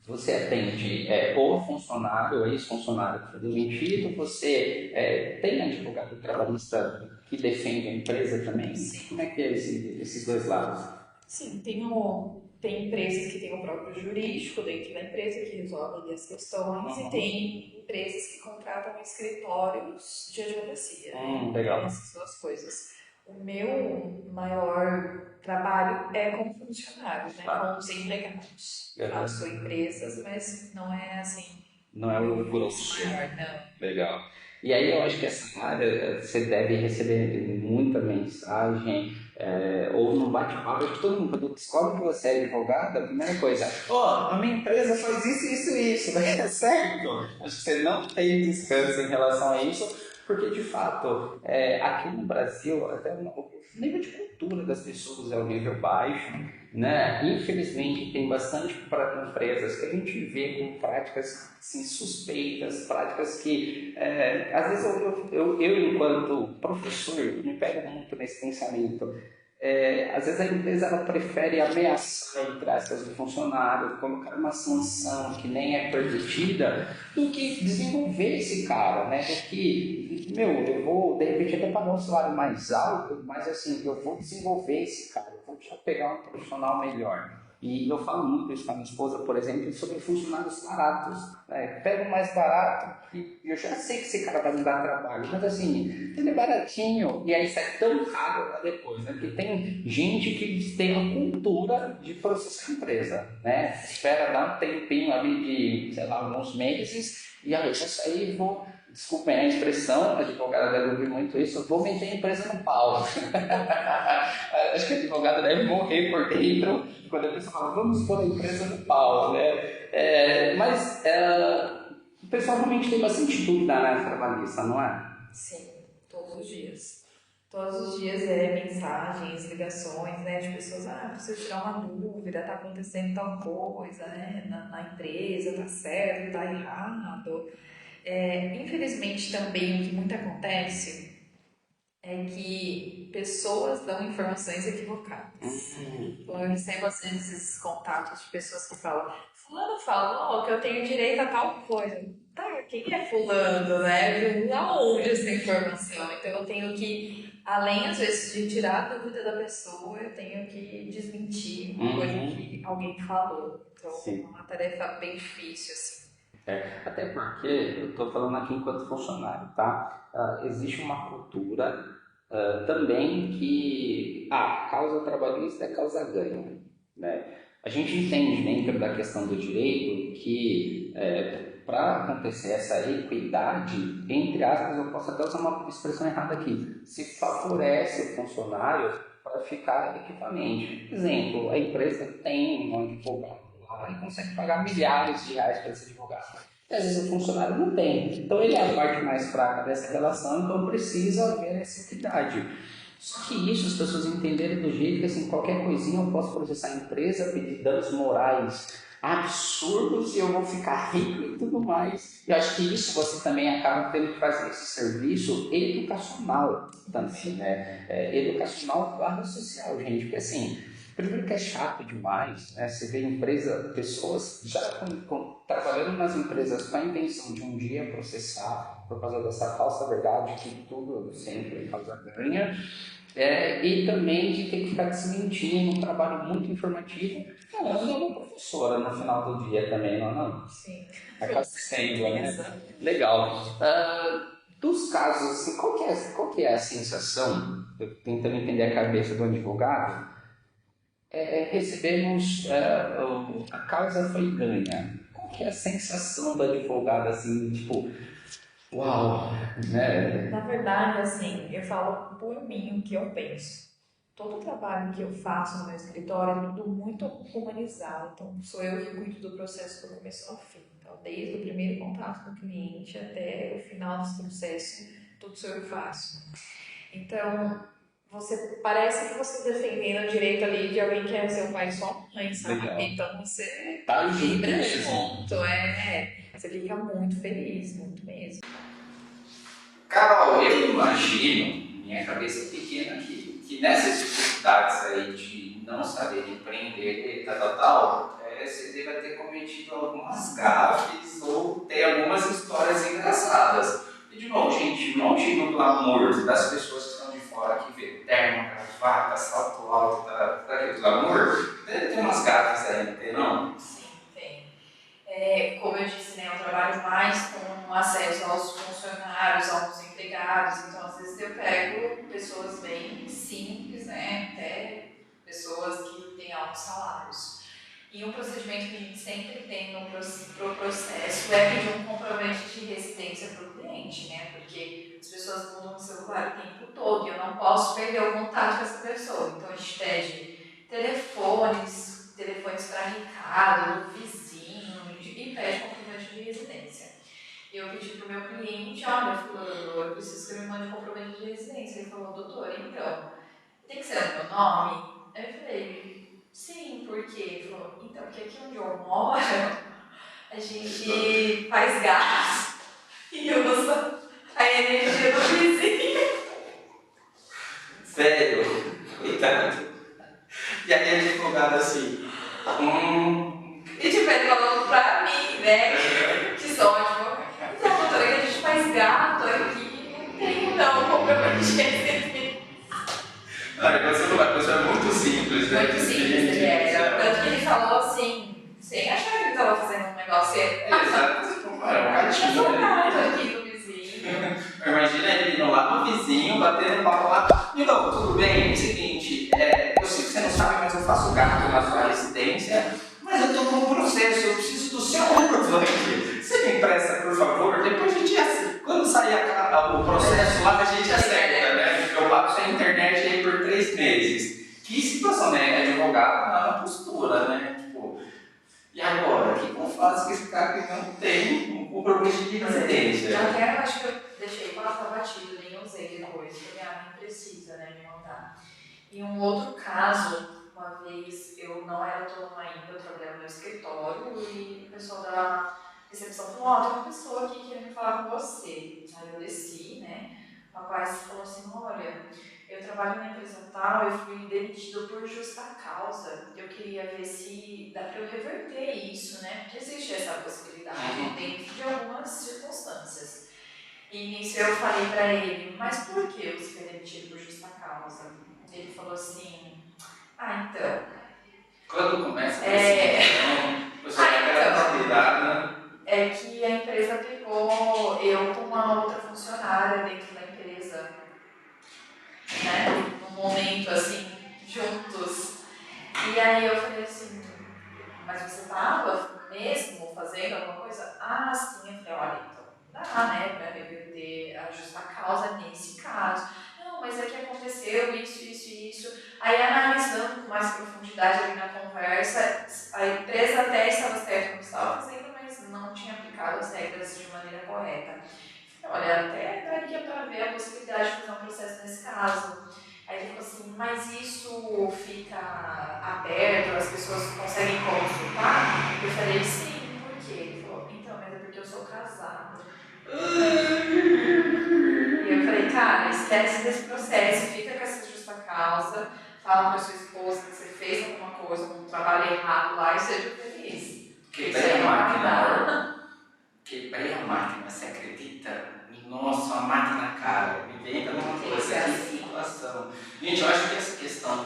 você atende o funcionário, o ex-funcionário que foi demitido, você tem advogado trabalhista que defende a empresa também? Sim. Como é que é esses dois lados? Sim, tem empresas que têm o próprio jurídico dentro da empresa que resolve ali as questões e tem empresas que contratam escritórios de advocacia. Legal. Tem essas duas coisas. O meu maior trabalho é como funcionário, né? Com os empregados. Faço empresas, mas não é assim. Não é o grosso. Maior, não. Legal. E aí eu acho que essa área você deve receber muita mensagem, ou no bate-papo, que todo mundo, quando descobre que você é advogada, a primeira coisa, a minha empresa faz isso, daí é certo. Acho que você não tem descanso em relação a isso, porque de fato, aqui no Brasil, até o nível de cultura das pessoas é um nível baixo, né? Infelizmente tem bastante empresas que a gente vê com práticas assim, suspeitas, práticas que às vezes eu enquanto professor me pego muito nesse pensamento. Às vezes a empresa ela prefere ameaçar entre aspas o funcionário, colocar uma sanção que nem é permitida, do que desenvolver esse cara, né? Do que, eu vou de repente até pagar um salário mais alto, mas assim, eu vou desenvolver esse cara, eu vou já pegar um profissional melhor. E eu falo muito isso com a minha esposa, por exemplo, sobre funcionários baratos. Pega o mais barato, e eu já sei que esse cara vai me dar trabalho, mas assim, ele é baratinho, e aí sai tão caro lá depois, né? Porque tem gente que tem a cultura de processar a empresa, né? Espera dar um tempinho ali de, sei lá, alguns meses, e aí eu já saí e vou... Desculpem a expressão, a advogada deve ouvir muito isso, eu vou meter a empresa no pau. Acho que a advogada deve morrer por dentro quando a pessoa fala, vamos pôr a empresa no pau, né? Mas o pessoal realmente tem bastante dúvida na área trabalhista, não é? Sim, todos os dias. Todos os dias mensagens, ligações, né, de pessoas, preciso tirar uma dúvida, tá acontecendo tal coisa, né, na empresa, tá certo, tá errado. Infelizmente também o que muito acontece é que pessoas dão informações equivocadas. Então, eu recebo às vezes esses contatos de pessoas que falam, fulano falou que eu tenho direito a tal coisa. Tá, quem é fulano, né? Aonde essa informação? Então eu tenho que, além às vezes de tirar a dúvida da pessoa, eu tenho que desmentir uma coisa que alguém falou. Então é uma tarefa bem difícil, assim. Até porque, eu estou falando aqui enquanto funcionário, tá? Existe uma cultura também que a causa trabalhista é causa ganha, né? A gente entende dentro da questão do direito que para acontecer essa equidade, entre aspas, eu posso até usar uma expressão errada aqui, se favorece o funcionário para ficar equivamente. Exemplo, a empresa tem um advogado e consegue pagar milhares de reais para esse advogado. E às vezes o funcionário não tem. Então ele é a parte mais fraca dessa relação, então precisa haver essa equidade. Só que isso as pessoas entenderem do jeito que assim, qualquer coisinha eu posso processar a empresa, pedir danos morais absurdos e eu vou ficar rico e tudo mais. Eu acho que isso você também acaba tendo que fazer esse serviço educacional também, né? Educacional barra social, gente, porque assim, primeiro que é chato demais, né? Você vê pessoas já trabalhando nas empresas com a intenção de um dia processar por causa dessa falsa verdade que tudo sempre causa ganha, e também de ter que ficar desmentindo um trabalho muito informativo. Ela é uma professora no final do dia também, não? Sim. Acaba sendo, né? Legal. Dos casos, assim, qual que é a sensação, tentando entender a cabeça do advogado, recebemos, a causa foi ganha. Qual que é a sensação do advogado, assim, tipo, uau, né? Na verdade, assim, eu falo por mim o que eu penso. Todo o trabalho que eu faço no meu escritório é tudo muito humanizado. Então, sou eu que cuido do processo do começo ao fim. Então, desde o primeiro contato do cliente até o final desse processo, tudo sou eu que faço. Então, parece que você está defendendo o direito ali de alguém que é seu pai e sua mãe, sabe? Legal. Então, você Tá vibra junto. junto, você fica muito feliz, muito mesmo. Carol, eu imagino, minha cabeça pequena aqui, que nessas dificuldades aí de não saber empreender, você deve ter cometido algumas gafes ou ter algumas histórias engraçadas. E de novo, gente, longe do glamour das pessoas que estão de fora, que vê terno, gravata, salto alto, daquele glamour, deve ter umas gafes aí, não tem não? Sim, tem. Como eu disse, né, eu trabalho mais com acesso aos funcionários, aos empregados, então às vezes eu pego pessoas bem simples, né, até pessoas que têm altos salários. E um procedimento que a gente sempre tem no processo é pedir um comprovante de residência para o cliente, né? Porque as pessoas mudam o celular o tempo todo e eu não posso perder o contato com essa pessoa. Então a gente pede telefones para recado, do vizinho e pede comprovante de residência. Eu pedi para o meu cliente, olha, fulano, eu preciso que você me mande comprovante de residência. Ele falou, doutor, então, tem que ser o meu nome? Aí eu falei, sim, por quê? Ele falou, então, porque aqui onde eu moro, a gente faz gás e usa a energia do vizinho. Sério? Coitado. E aí a advogada assim, E tipo, ele falou pra mim, né, que sou advogada. Então, doutora, que a gente faz gato aqui, não tem não comprovante de residência. olha, você uma pessoa muito simples, né? Muito simples ele era. Tanto que ele falou assim, sem achar que ele estava fazendo um negócio Exato, tipo, é um gatinho ali. aqui do vizinho. Imagina ele indo lá no vizinho, batendo papo lá. Então, tudo bem, é o seguinte, eu sei que você não sabe, mas eu faço gato na sua residência, mas eu estou com um processo, eu preciso do seu comprovante. Você me empresta, por favor? Depois a gente, quando sair o processo lá, a gente acerta, né? Eu pago sua internet aí por 3 meses. Que situação, né? Advogado na postura, né? Tipo, e agora? O que eu faço com esse cara que não tem um comprovante de residência? Até eu acho que eu deixei passar batido, nem usei depois, porque a mãe precisa, né, me mandar. E um outro caso, uma vez eu não era autônoma ainda, eu trabalhava no escritório e o pessoal da recepção falou, ó, tem uma pessoa aqui querendo falar com você. Aí eu desci, né, o rapaz falou assim, olha, eu trabalho na empresa tal, eu fui demitido por justa causa, eu queria ver se dá para eu reverter isso, né, porque existe essa possibilidade dentro de algumas circunstâncias. E nisso eu falei para ele, mas por que você foi demitido por justa causa? Ele falou assim, então... Quando começa a você vai cuidar, né? É que a empresa pegou eu com uma outra funcionária dentro da empresa, né? Num momento assim, juntos. E aí eu falei assim, mas você estava mesmo fazendo alguma coisa? Ah, sim. Eu falei, olha, então dá, né, para reverter a justa causa nesse caso. Não, mas é que aconteceu isso. Aí analisando com mais profundidade ali na conversa, a empresa até estava certa no que estava fazendo, mas não tinha aplicado as regras de maneira correta. Olha, até daria para ver a possibilidade de fazer um processo nesse caso. Aí ele falou assim, mas isso fica aberto, as pessoas conseguem consultar? Eu falei, sim, por quê? Ele falou, então, mas é porque eu sou casado. E eu falei, cara, esquece desse processo, fica com essa justa causa, fala para sua esposa que você fez alguma coisa, um trabalho errado lá e seja feliz. Quebrei a máquina. Quebrei a máquina, você acredita? Nossa, a máquina cara. Me veio uma coisa, que situação. Gente, eu acho que essa questão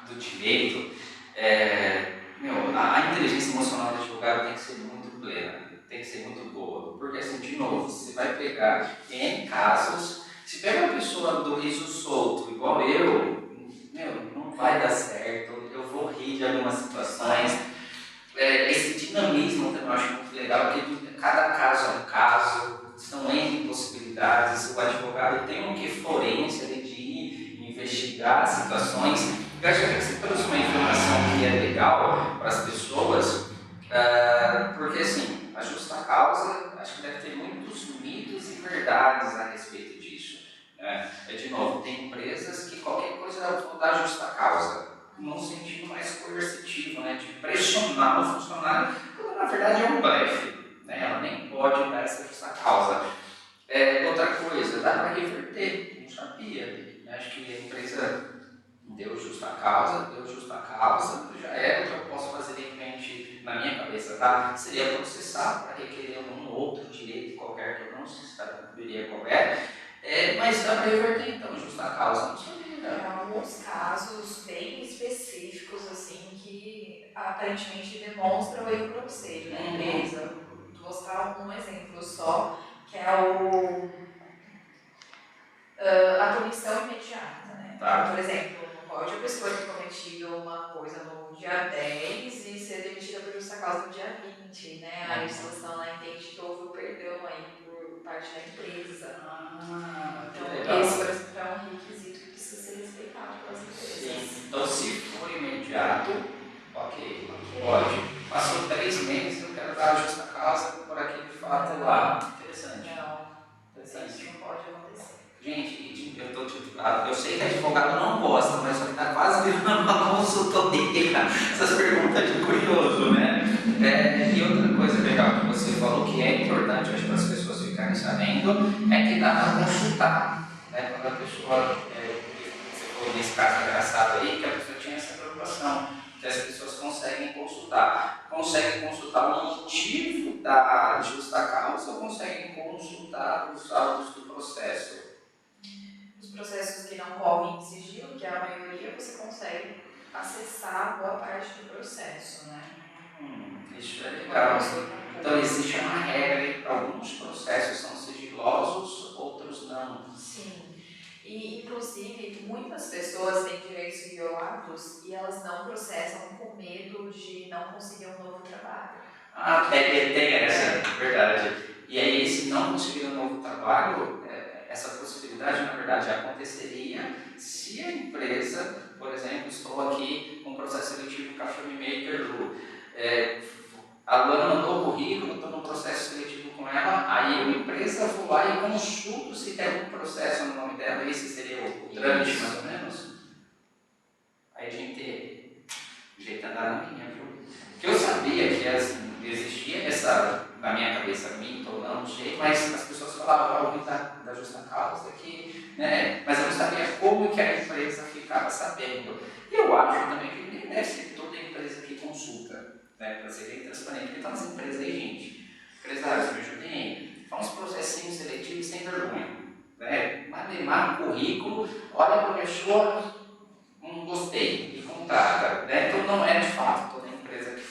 do direito, a inteligência emocional do advogado tem que ser muito plena, tem que ser muito boa. Porque assim, de novo, você vai pegar N casos, se pega uma pessoa do riso solto, igual eu, não vai dar certo, eu vou rir de algumas situações. Esse dinamismo também eu acho muito legal, porque cada caso é um caso, são N possibilidades, o advogado tem um que forense ali de ir investigar situações. Eu acho que você trouxe uma informação que é legal para as pessoas, porque assim, a justa causa, acho que deve ter muitos mitos e verdades a respeito disso. De novo, tem empresas que qualquer coisa vão dar justa causa, num sentido mais coercitivo, né, de pressionar o funcionário, quando na verdade é um blefe, né, ela nem pode dar essa justa causa. Outra coisa, dá para reverter, não sabia. Acho que a empresa deu justa causa, já é o que eu posso fazer de repente na minha cabeça, tá? Seria processar para requerer algum outro direito qualquer que eu não saberia qual mas dá para reverter então, justa causa, não sabia. Alguns casos bem específicos, assim, que aparentemente demonstram o erro grosseiro da empresa. Vou mostrar um exemplo só, que é a punição imediata, né? Tá. Por exemplo, não pode a pessoa ter cometido uma coisa no dia 10 e ser demitida por justa causa no dia 20, né? A legislação lá entende que houve um perdão aí por parte da empresa. Então, esse, por exemplo, é um requisito que precisa ser respeitado pelas empresas. Sim. Então, se for imediato, ok, pode. Passou 3 meses, eu quero dar a justa causa por aquele fato lá. Interessante. Isso não pode acontecer. Gente, eu sei que advogado não gosta, mas só que está quase virando uma consultoria. Essas perguntas de curioso, né? E outra coisa legal que você falou que é importante, acho, para as pessoas ficarem sabendo, é que dá para consultar. Né? Quando a pessoa, você falou nesse caso engraçado aí, que a pessoa tinha essa preocupação, que as pessoas conseguem consultar o motivo da justa causa ou conseguem consultar os autos do processo? Os processos que não correm em sigilo, que é a maioria, você consegue acessar boa parte do processo, né? Isso é legal. Então existe uma regra aí para alguns processos são sigilosos, outros não. Sim. E, inclusive, muitas pessoas têm direitos violados e elas não processam com medo de não conseguir um novo trabalho. Tem essa, verdade. E aí, se não conseguir um novo trabalho, essa possibilidade, na verdade, aconteceria se a empresa, por exemplo, estou aqui com um processo seletivo com a Filmmaker Lu. A Luana mandou o currículo, estou num processo seletivo com ela, aí a empresa vou lá e consulto se tem algum processo no nome dela, esse seria o trâmite, mais ou menos. Aí a gente jeito andar na minha, viu? Porque eu sabia que existia essa, na minha cabeça, mito ou não, jeito, mas as pessoas falavam muito da justa causa, né? Mas eu não sabia como que a empresa ficava sabendo. E eu acho também que nem deve ser toda empresa que consulta, né? Para ser bem transparente, porque tem umas empresas aí, gente, empresários, me ajudem aí, faz uns processinhos seletivos sem vergonha, né? Malemar um currículo, olha para a pessoa, não gostei, e contrata, né? Então não é de fato toda empresa que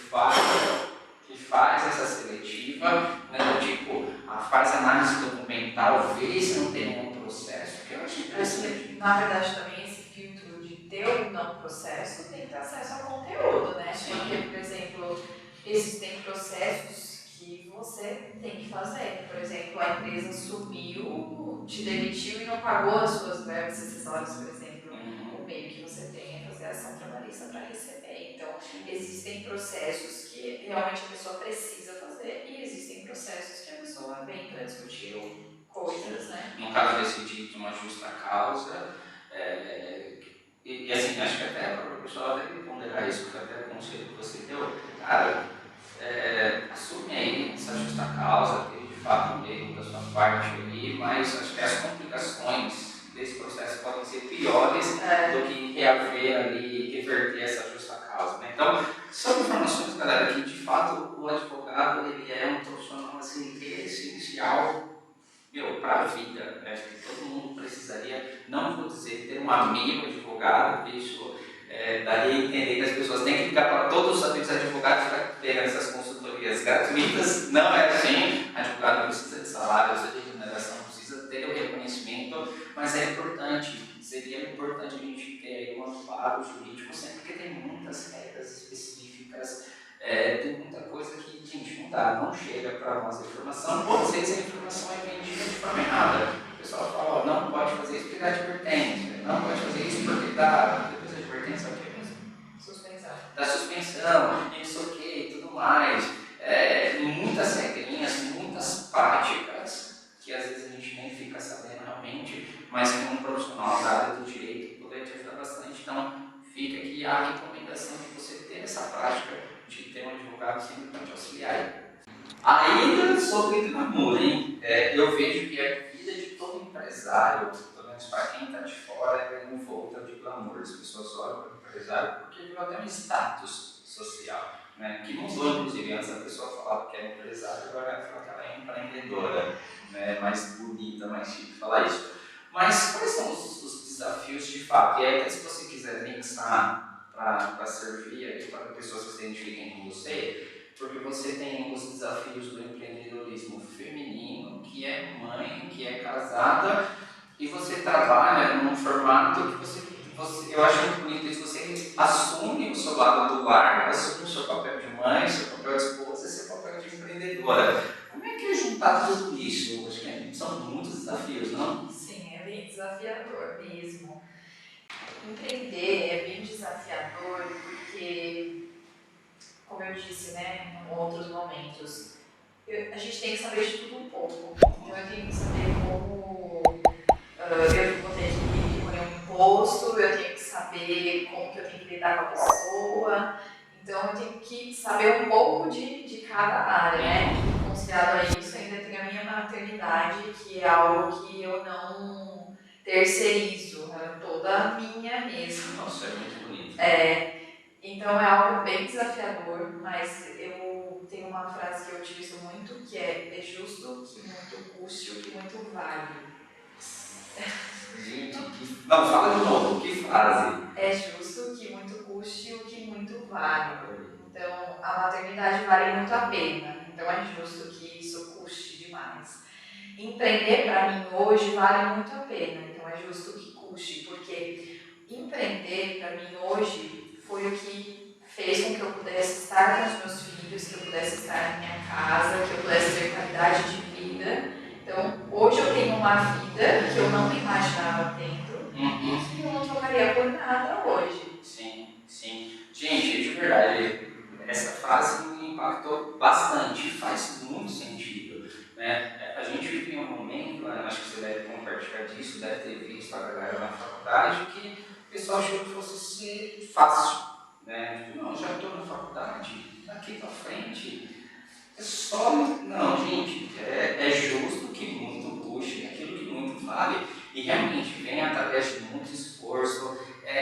faz essa seletiva, né? Tipo, faz análise documental, vê se não tem nenhum processo, que eu acho interessante. Na verdade, também esse filtro de ter ou não processo tem que ter acesso ao conteúdo, né? Sim. Porque, por exemplo, existem processos que você tem que fazer. Por exemplo, a empresa sumiu, te demitiu e não pagou as suas verbas acessórias, por exemplo. O meio que você tem é fazer ação trabalhista para receber. Então, existem processos que realmente a pessoa precisa fazer e existem processos que a pessoa vem para discutir coisas, né? No caso desse de uma justa causa, e assim, acho que até a própria pessoa deve ponderar isso, que foi até o conselho que você deu. Cara, assume aí essa justa causa, teve de fato um erro da sua parte ali, mas acho que as complicações desse processo podem ser piores do que reaver ali e reverter essa justa causa, né? Então, são informações, galera, que de fato o advogado ele é um profissional assim, essencial para a vida, né? Acho que todo mundo precisaria, não vou dizer ter um amigo advogado, porque isso daria a entender que as pessoas têm que ligar para todos os amigos advogados para ter essas consultorias gratuitas. Não é assim, advogado precisa de salário, precisa de remuneração, precisa ter o reconhecimento, mas é importante, seria importante a gente ter aí um amparo jurídico, sempre porque tem muitas regras específicas, tem muita coisa que, gente, não dá, não chega para nós a informação, ou às vezes a informação é vendida de forma errada. O pessoal fala, não pode fazer isso porque dá advertência, não pode fazer isso porque dá, depois da advertência é o que mesmo? Suspensão. Da suspensão, isso ok, e tudo mais. Muitas regrinhas, muitas práticas, que às vezes a gente nem fica sabendo realmente, mas que um profissional da área do direito poderia te ajudar bastante. Então, fica aqui a recomendação de você ter essa prática de ter um advogado sempre para te auxiliar. Ainda sobre namoro, hein? Eu vejo que a vida de todo empresário empresário, pelo menos para quem está de fora, é um volta de glamour. As pessoas olham para o empresário porque virou até um status social, né? Que mudou, inclusive. Antes a pessoa falava que era empresária, agora ela fala que ela é empreendedora, né? Mais bonita, mais chique falar isso. Mas quais são os desafios de fato? E aí, até se você quiser mixar para servir aí para pessoas que se identifiquem com você, porque você tem os desafios do empreendedorismo feminino, que é mãe, que é casada, e você trabalha num formato que eu acho muito bonito isso, você assume o seu lado do lar, assume o seu papel de mãe, seu papel de esposa e seu papel de empreendedora. Como é que é juntar tudo isso? Eu acho que são muitos desafios, não? Sim, é bem desafiador mesmo. Empreender é bem desafiador porque, como eu disse, né, em outros momentos, a gente tem que saber de tudo um pouco. Então eu tenho que saber como eu vou ter que recolher um imposto, eu tenho que saber como que eu tenho que lidar com a pessoa. Então eu tenho que saber um pouco de cada área, né? Considerado a isso, ainda tem a minha maternidade, que é algo que eu não terceirizo, ela é toda minha mesmo. Nossa, é muito bonito. Então é algo bem desafiador, mas eu tenho uma frase que eu utilizo muito, que é justo que muito custe o que muito vale. Gente, não, fala de novo, que frase? É justo que muito custe o que muito vale. Então a maternidade vale muito a pena, então é justo que isso custe demais. Empreender para mim hoje vale muito a pena, então é justo que custe, porque empreender para mim hoje foi o que fez com que eu pudesse estar com os meus filhos, que eu pudesse estar na minha casa, que eu pudesse ter qualidade de vida. Então, hoje eu tenho uma vida que eu não me imaginava tendo e que eu não trocaria por nada hoje. Sim, sim. Gente, de verdade, essa frase me impactou bastante, faz muito sentido, né? A gente vive em um momento, acho que você deve compartilhar disso, deve ter visto a galera na faculdade, que o pessoal achou que fosse ser fácil, né? Tipo, não, já estou na faculdade, daqui para frente é só... Não, gente, é justo que muito puxe aquilo que muito vale, e realmente vem através de muito esforço,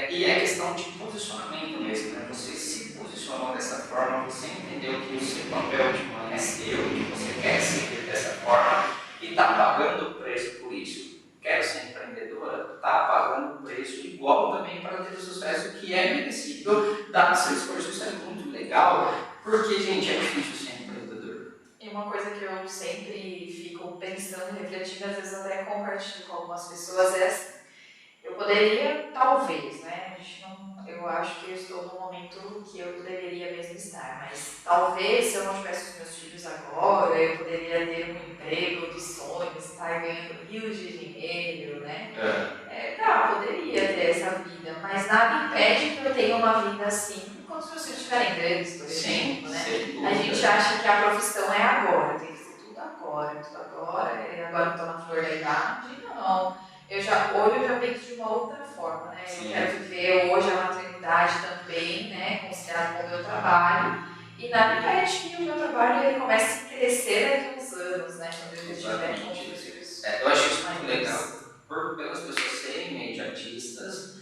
e é questão de posicionamento mesmo, né? Você se posicionou dessa forma, você entendeu que o seu papel de mãe é seu, que você quer seguir dessa forma e está pagando o preço por isso. Quero ser empreendedora, está pagando o preço igual também para ter o sucesso que é merecido, dado o seu esforço. Isso é muito legal, porque, gente, é difícil ser empreendedor. E uma coisa que eu sempre fico pensando, refletindo, às vezes até compartilho com algumas pessoas, é assim, eu poderia, talvez, né, eu acho que eu estou no momento que eu deveria mesmo estar, mas talvez se eu não tivesse os meus filhos agora, eu poderia ter um emprego de sonhos, estar ganhando rios de dinheiro, né? Poderia ter essa vida, mas nada impede que eu tenha uma vida assim quando os meus filhos estiverem grandes, por exemplo, né? A gente acha que a profissão é agora, tem que ser tudo agora, agora eu estou na flor da idade, não. Hoje eu já penso de uma outra forma, né? Eu quero viver hoje a maternidade também, né? Considerado como meu trabalho. E nada impede que o meu trabalho ele comece a crescer daqui a uns anos, né? Quando eu estiver com os meus filhos. Eu acho isso muito legal, pelas pessoas serem imediatistas,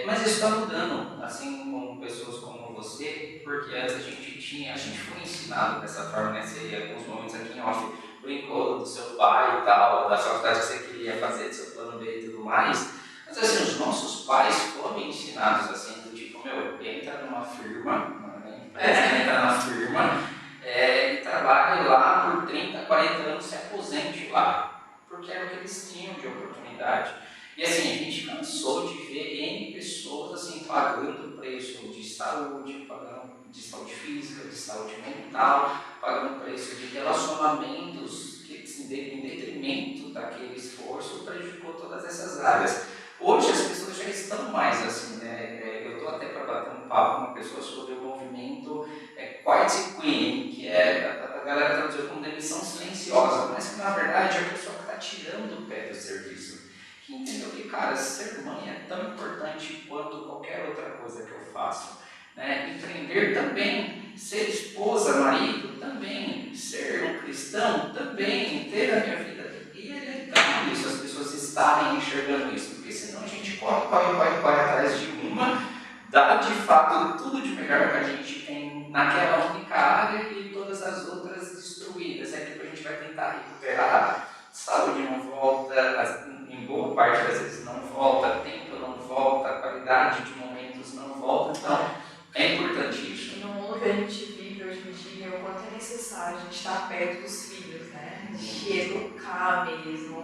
mas isso está mudando, assim, com pessoas como você, porque antes a gente foi ensinado dessa forma, né? Você, em alguns momentos aqui em off, brincou do seu pai e tal, da faculdade que você queria fazer, do seu plano B e tudo mais, mas assim, os nossos pais foram ensinados assim, do tipo, entra numa firma, entra na firma, e trabalhe lá por 30, 40 anos, se aposente lá, porque era o que eles tinham de oportunidade. E assim, a gente cansou de ver N pessoas assim, pagando preço de saúde, pagando de saúde física, de saúde mental, pagando preço de relacionamentos que, em detrimento daquele esforço, prejudicou todas essas áreas. Hoje as pessoas já estão mais assim, né? Eu estou até para bater um papo com uma pessoa sobre o movimento Quiet Quitting, que a galera traduziu como demissão silenciosa, mas que na verdade é a pessoa que está tirando o pé do serviço. Que entendeu que, cara, ser mãe é tão importante quanto qualquer outra coisa que eu faço. Né? Empreender também, ser esposa, marido também, ser um cristão também, ter a minha vida. E é legal isso, as pessoas se estarem enxergando isso, porque senão a gente corre atrás de uma, dá de fato tudo de melhor que a gente tem naquela única área e todas as outras destruídas. É que a gente vai tentar recuperar, saúde não volta, em boa parte das vezes não volta, tempo não volta, qualidade de momentos não volta, então é importante isso. E no mundo que a gente vive hoje em dia, o quanto é necessário a gente estar perto dos filhos, né? De educar mesmo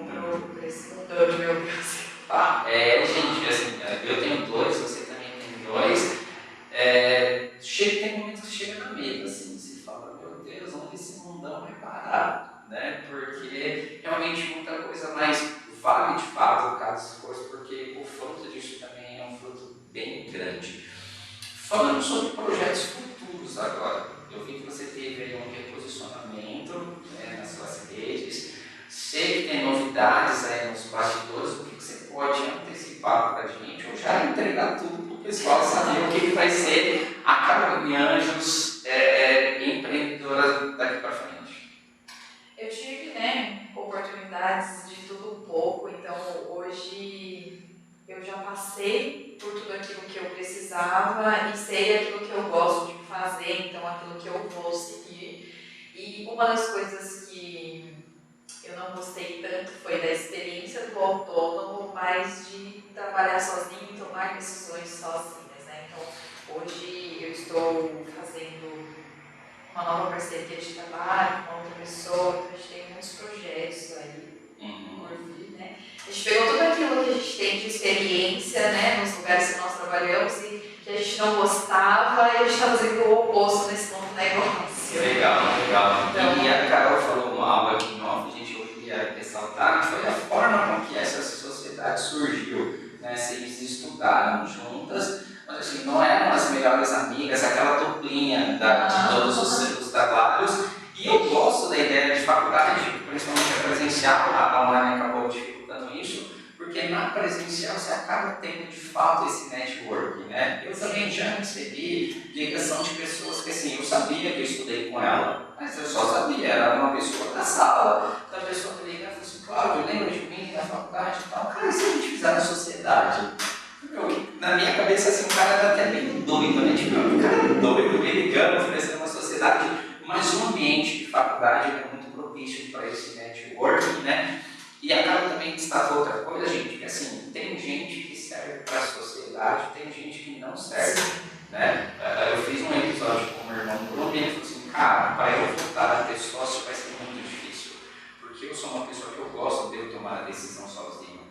para esse mundão, meu Deus. Gente, assim, eu tenho 2, você também tem 2. Tem momentos que chega na mesa, assim, você fala, meu Deus, onde esse mundão vai parar? Né? Porque realmente muita coisa mais vale de fato, caso fosse, porque o fruto disso também é um fruto bem grande. Falando sobre projetos futuros agora, eu vi que você teve aí um reposicionamento nas suas redes, sei que tem novidades aí nos bastidores, o que você pode antecipar para a gente, ou já entregar tudo para o pessoal saber o que vai ser a Caroline Anjos empreendedora daqui para frente? Eu tive, né, oportunidades de tudo um pouco, então hoje eu já passei por tudo aquilo que eu precisava e sei aquilo que eu gosto de fazer, então aquilo que eu vou seguir. E uma das coisas que eu não gostei tanto foi da experiência do autônomo, mas de trabalhar sozinho e tomar decisões sozinhas, né? Então hoje eu estou fazendo uma nova parceria de trabalho com outra pessoa, então a gente tem muitos projetos aí por vir, né? A gente pegou tudo aquilo que a gente tem de experiência, né, nos lugares que nós trabalhamos e que a gente não gostava e a gente está fazendo o oposto nesse novo negócio. Legal. Então, E a Carol falou algo aqui em off, a gente queria ressaltar, que foi a forma com que essa sociedade surgiu, né? Vocês estudaram juntas, mas assim, não eram as melhores amigas, aquela duplinha de todos os trabalhos. E eu gosto da ideia de faculdade, principalmente a presencial, a online acabou dificultando isso, porque na presencial você acaba tendo de fato esse network, né? Eu também já recebi ligação de pessoas que assim, eu sabia que eu estudei com ela, mas eu só sabia, era uma pessoa da sala. Então a pessoa me liga e fala assim, Cláudio, lembra de mim da faculdade e tal? Cara, e se a gente fizer na sociedade? Na minha cabeça, assim, o cara era até meio doido, né? Tipo, o cara é doido, me ligando, oferecendo uma sociedade, mas o ambiente de faculdade é muito propício para esse networking, né? E a Carol também destacou outra coisa, gente, que assim, tem gente que serve para a sociedade, tem gente que não serve, né? Eu fiz um episódio com o meu irmão colombiano e falou assim, cara, para eu voltar a ter sócio vai ser muito difícil, porque eu sou uma pessoa que eu gosto de eu tomar a decisão sozinho.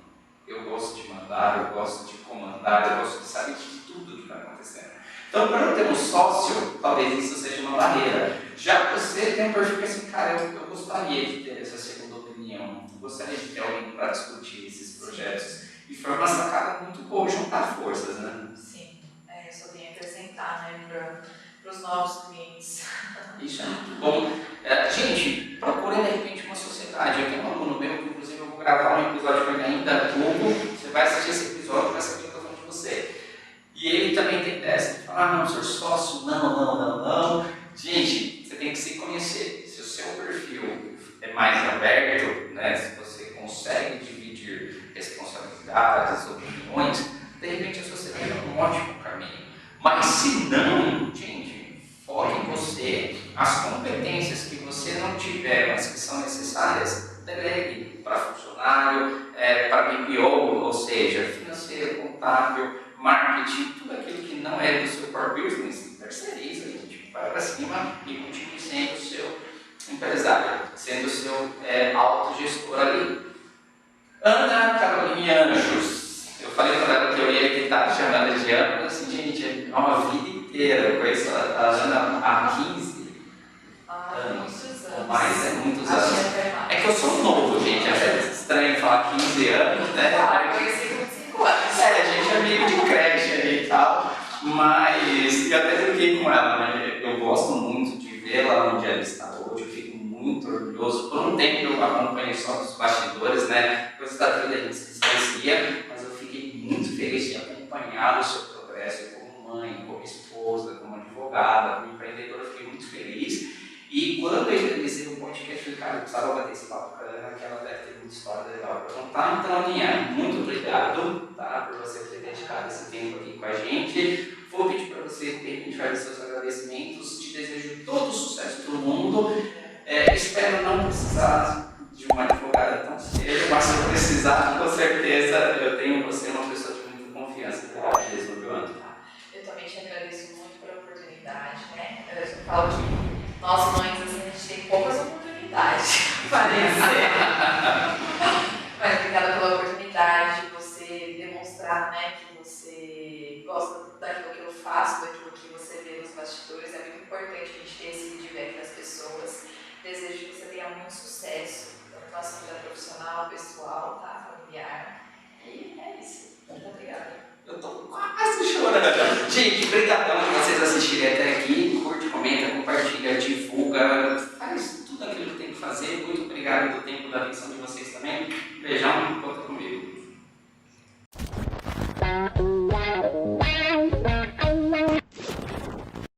Eu gosto de mandar, eu gosto de comandar, eu gosto de saber de tudo que está acontecendo. Então, para eu ter um sócio, talvez isso seja uma barreira. Já você tem um perfil que assim, cara, eu gostaria de ter essa segunda opinião, eu gostaria de ter alguém para discutir esses projetos. E foi uma sacada muito boa juntar forças, né? Sim, eu só tenho a acrescentar, né, para os novos clientes. Isso é muito bom. Gente, procurem de repente uma sociedade. Eu tenho um aluno meu que, inclusive, eu vou gravar um episódio com ele ainda há pouco. Você vai assistir esse episódio e vai saber o que eu estou falando de você. E ele também tem dessa, de falar, não, ser sócio, não. Gente, você tem que se conhecer. Se o seu perfil é mais aberto, né, se você consegue dividir responsabilidades, opiniões, de repente a sociedade é um ótimo caminho. Mas se não, gente, foque em você, as competências que você não tiver, mas que são necessárias, delegue para funcionário, para BPO, ou seja, financeiro, contábil, marketing, tudo aquilo que não é do seu core business, terceiriza, gente, vai para cima e continue sendo o seu empresário, sendo o seu autogestor ali. Ana Caroline Anjos, eu falei para ela que eu ia evitar chamar ela de Ana, mas assim, gente, é uma vida inteira, eu conheço a Ana há 15 anos, ou mais, muitos anos. É que eu sou novo, gente, é estranho falar 15 anos, né? Claro, eu conheci com 5 anos. A gente é amigo de creche ali e tal, mas eu até brinquei com ela, né? Eu gosto muito de vê-la onde ela está hoje, eu fico muito orgulhoso. Por um tempo eu acompanhei só dos bastidores, né? Coisas da vida a gente se distancia, mas eu fiquei muito feliz de acompanhar o seu progresso como mãe, como esposa, como advogada, como empreendedora, eu fiquei muito feliz. E quando eu realizei o podcast, eu falei, cara, eu precisava bater esse papo com a Ana, que ela deve ter muita história legal para contar. Então, Aninha, muito obrigado, tá, por você ter dedicado esse tempo aqui com a gente. Vou pedir para você, de repente, fazer seus agradecimentos. Te desejo todo o sucesso do mundo. Espero não precisar de uma advogada tão cedo, mas se eu precisar, com certeza eu tenho você uma pessoa de muita confiança. Mesmo, viu, Ana? Eu também te agradeço muito pela oportunidade, né? Eu falo que nós mães, assim, a gente tem poucas oportunidades de aparecer. Mas obrigada pela oportunidade de você demonstrar, né, que você gosta daquilo que eu faço, daquilo que você vê nos bastidores. É muito importante a gente ter esse feedback das pessoas. Desejo que você tenha muito sucesso, tanto na sua vida profissional, pessoal, tá? Familiar. E é isso. Muito obrigada. Eu tô quase chorando. Gente, brigadão por vocês assistirem até aqui. Curte, comenta, compartilha, divulga, faz tudo aquilo que tem que fazer. Muito obrigado pelo tempo da atenção de vocês também. Beijão, conta comigo.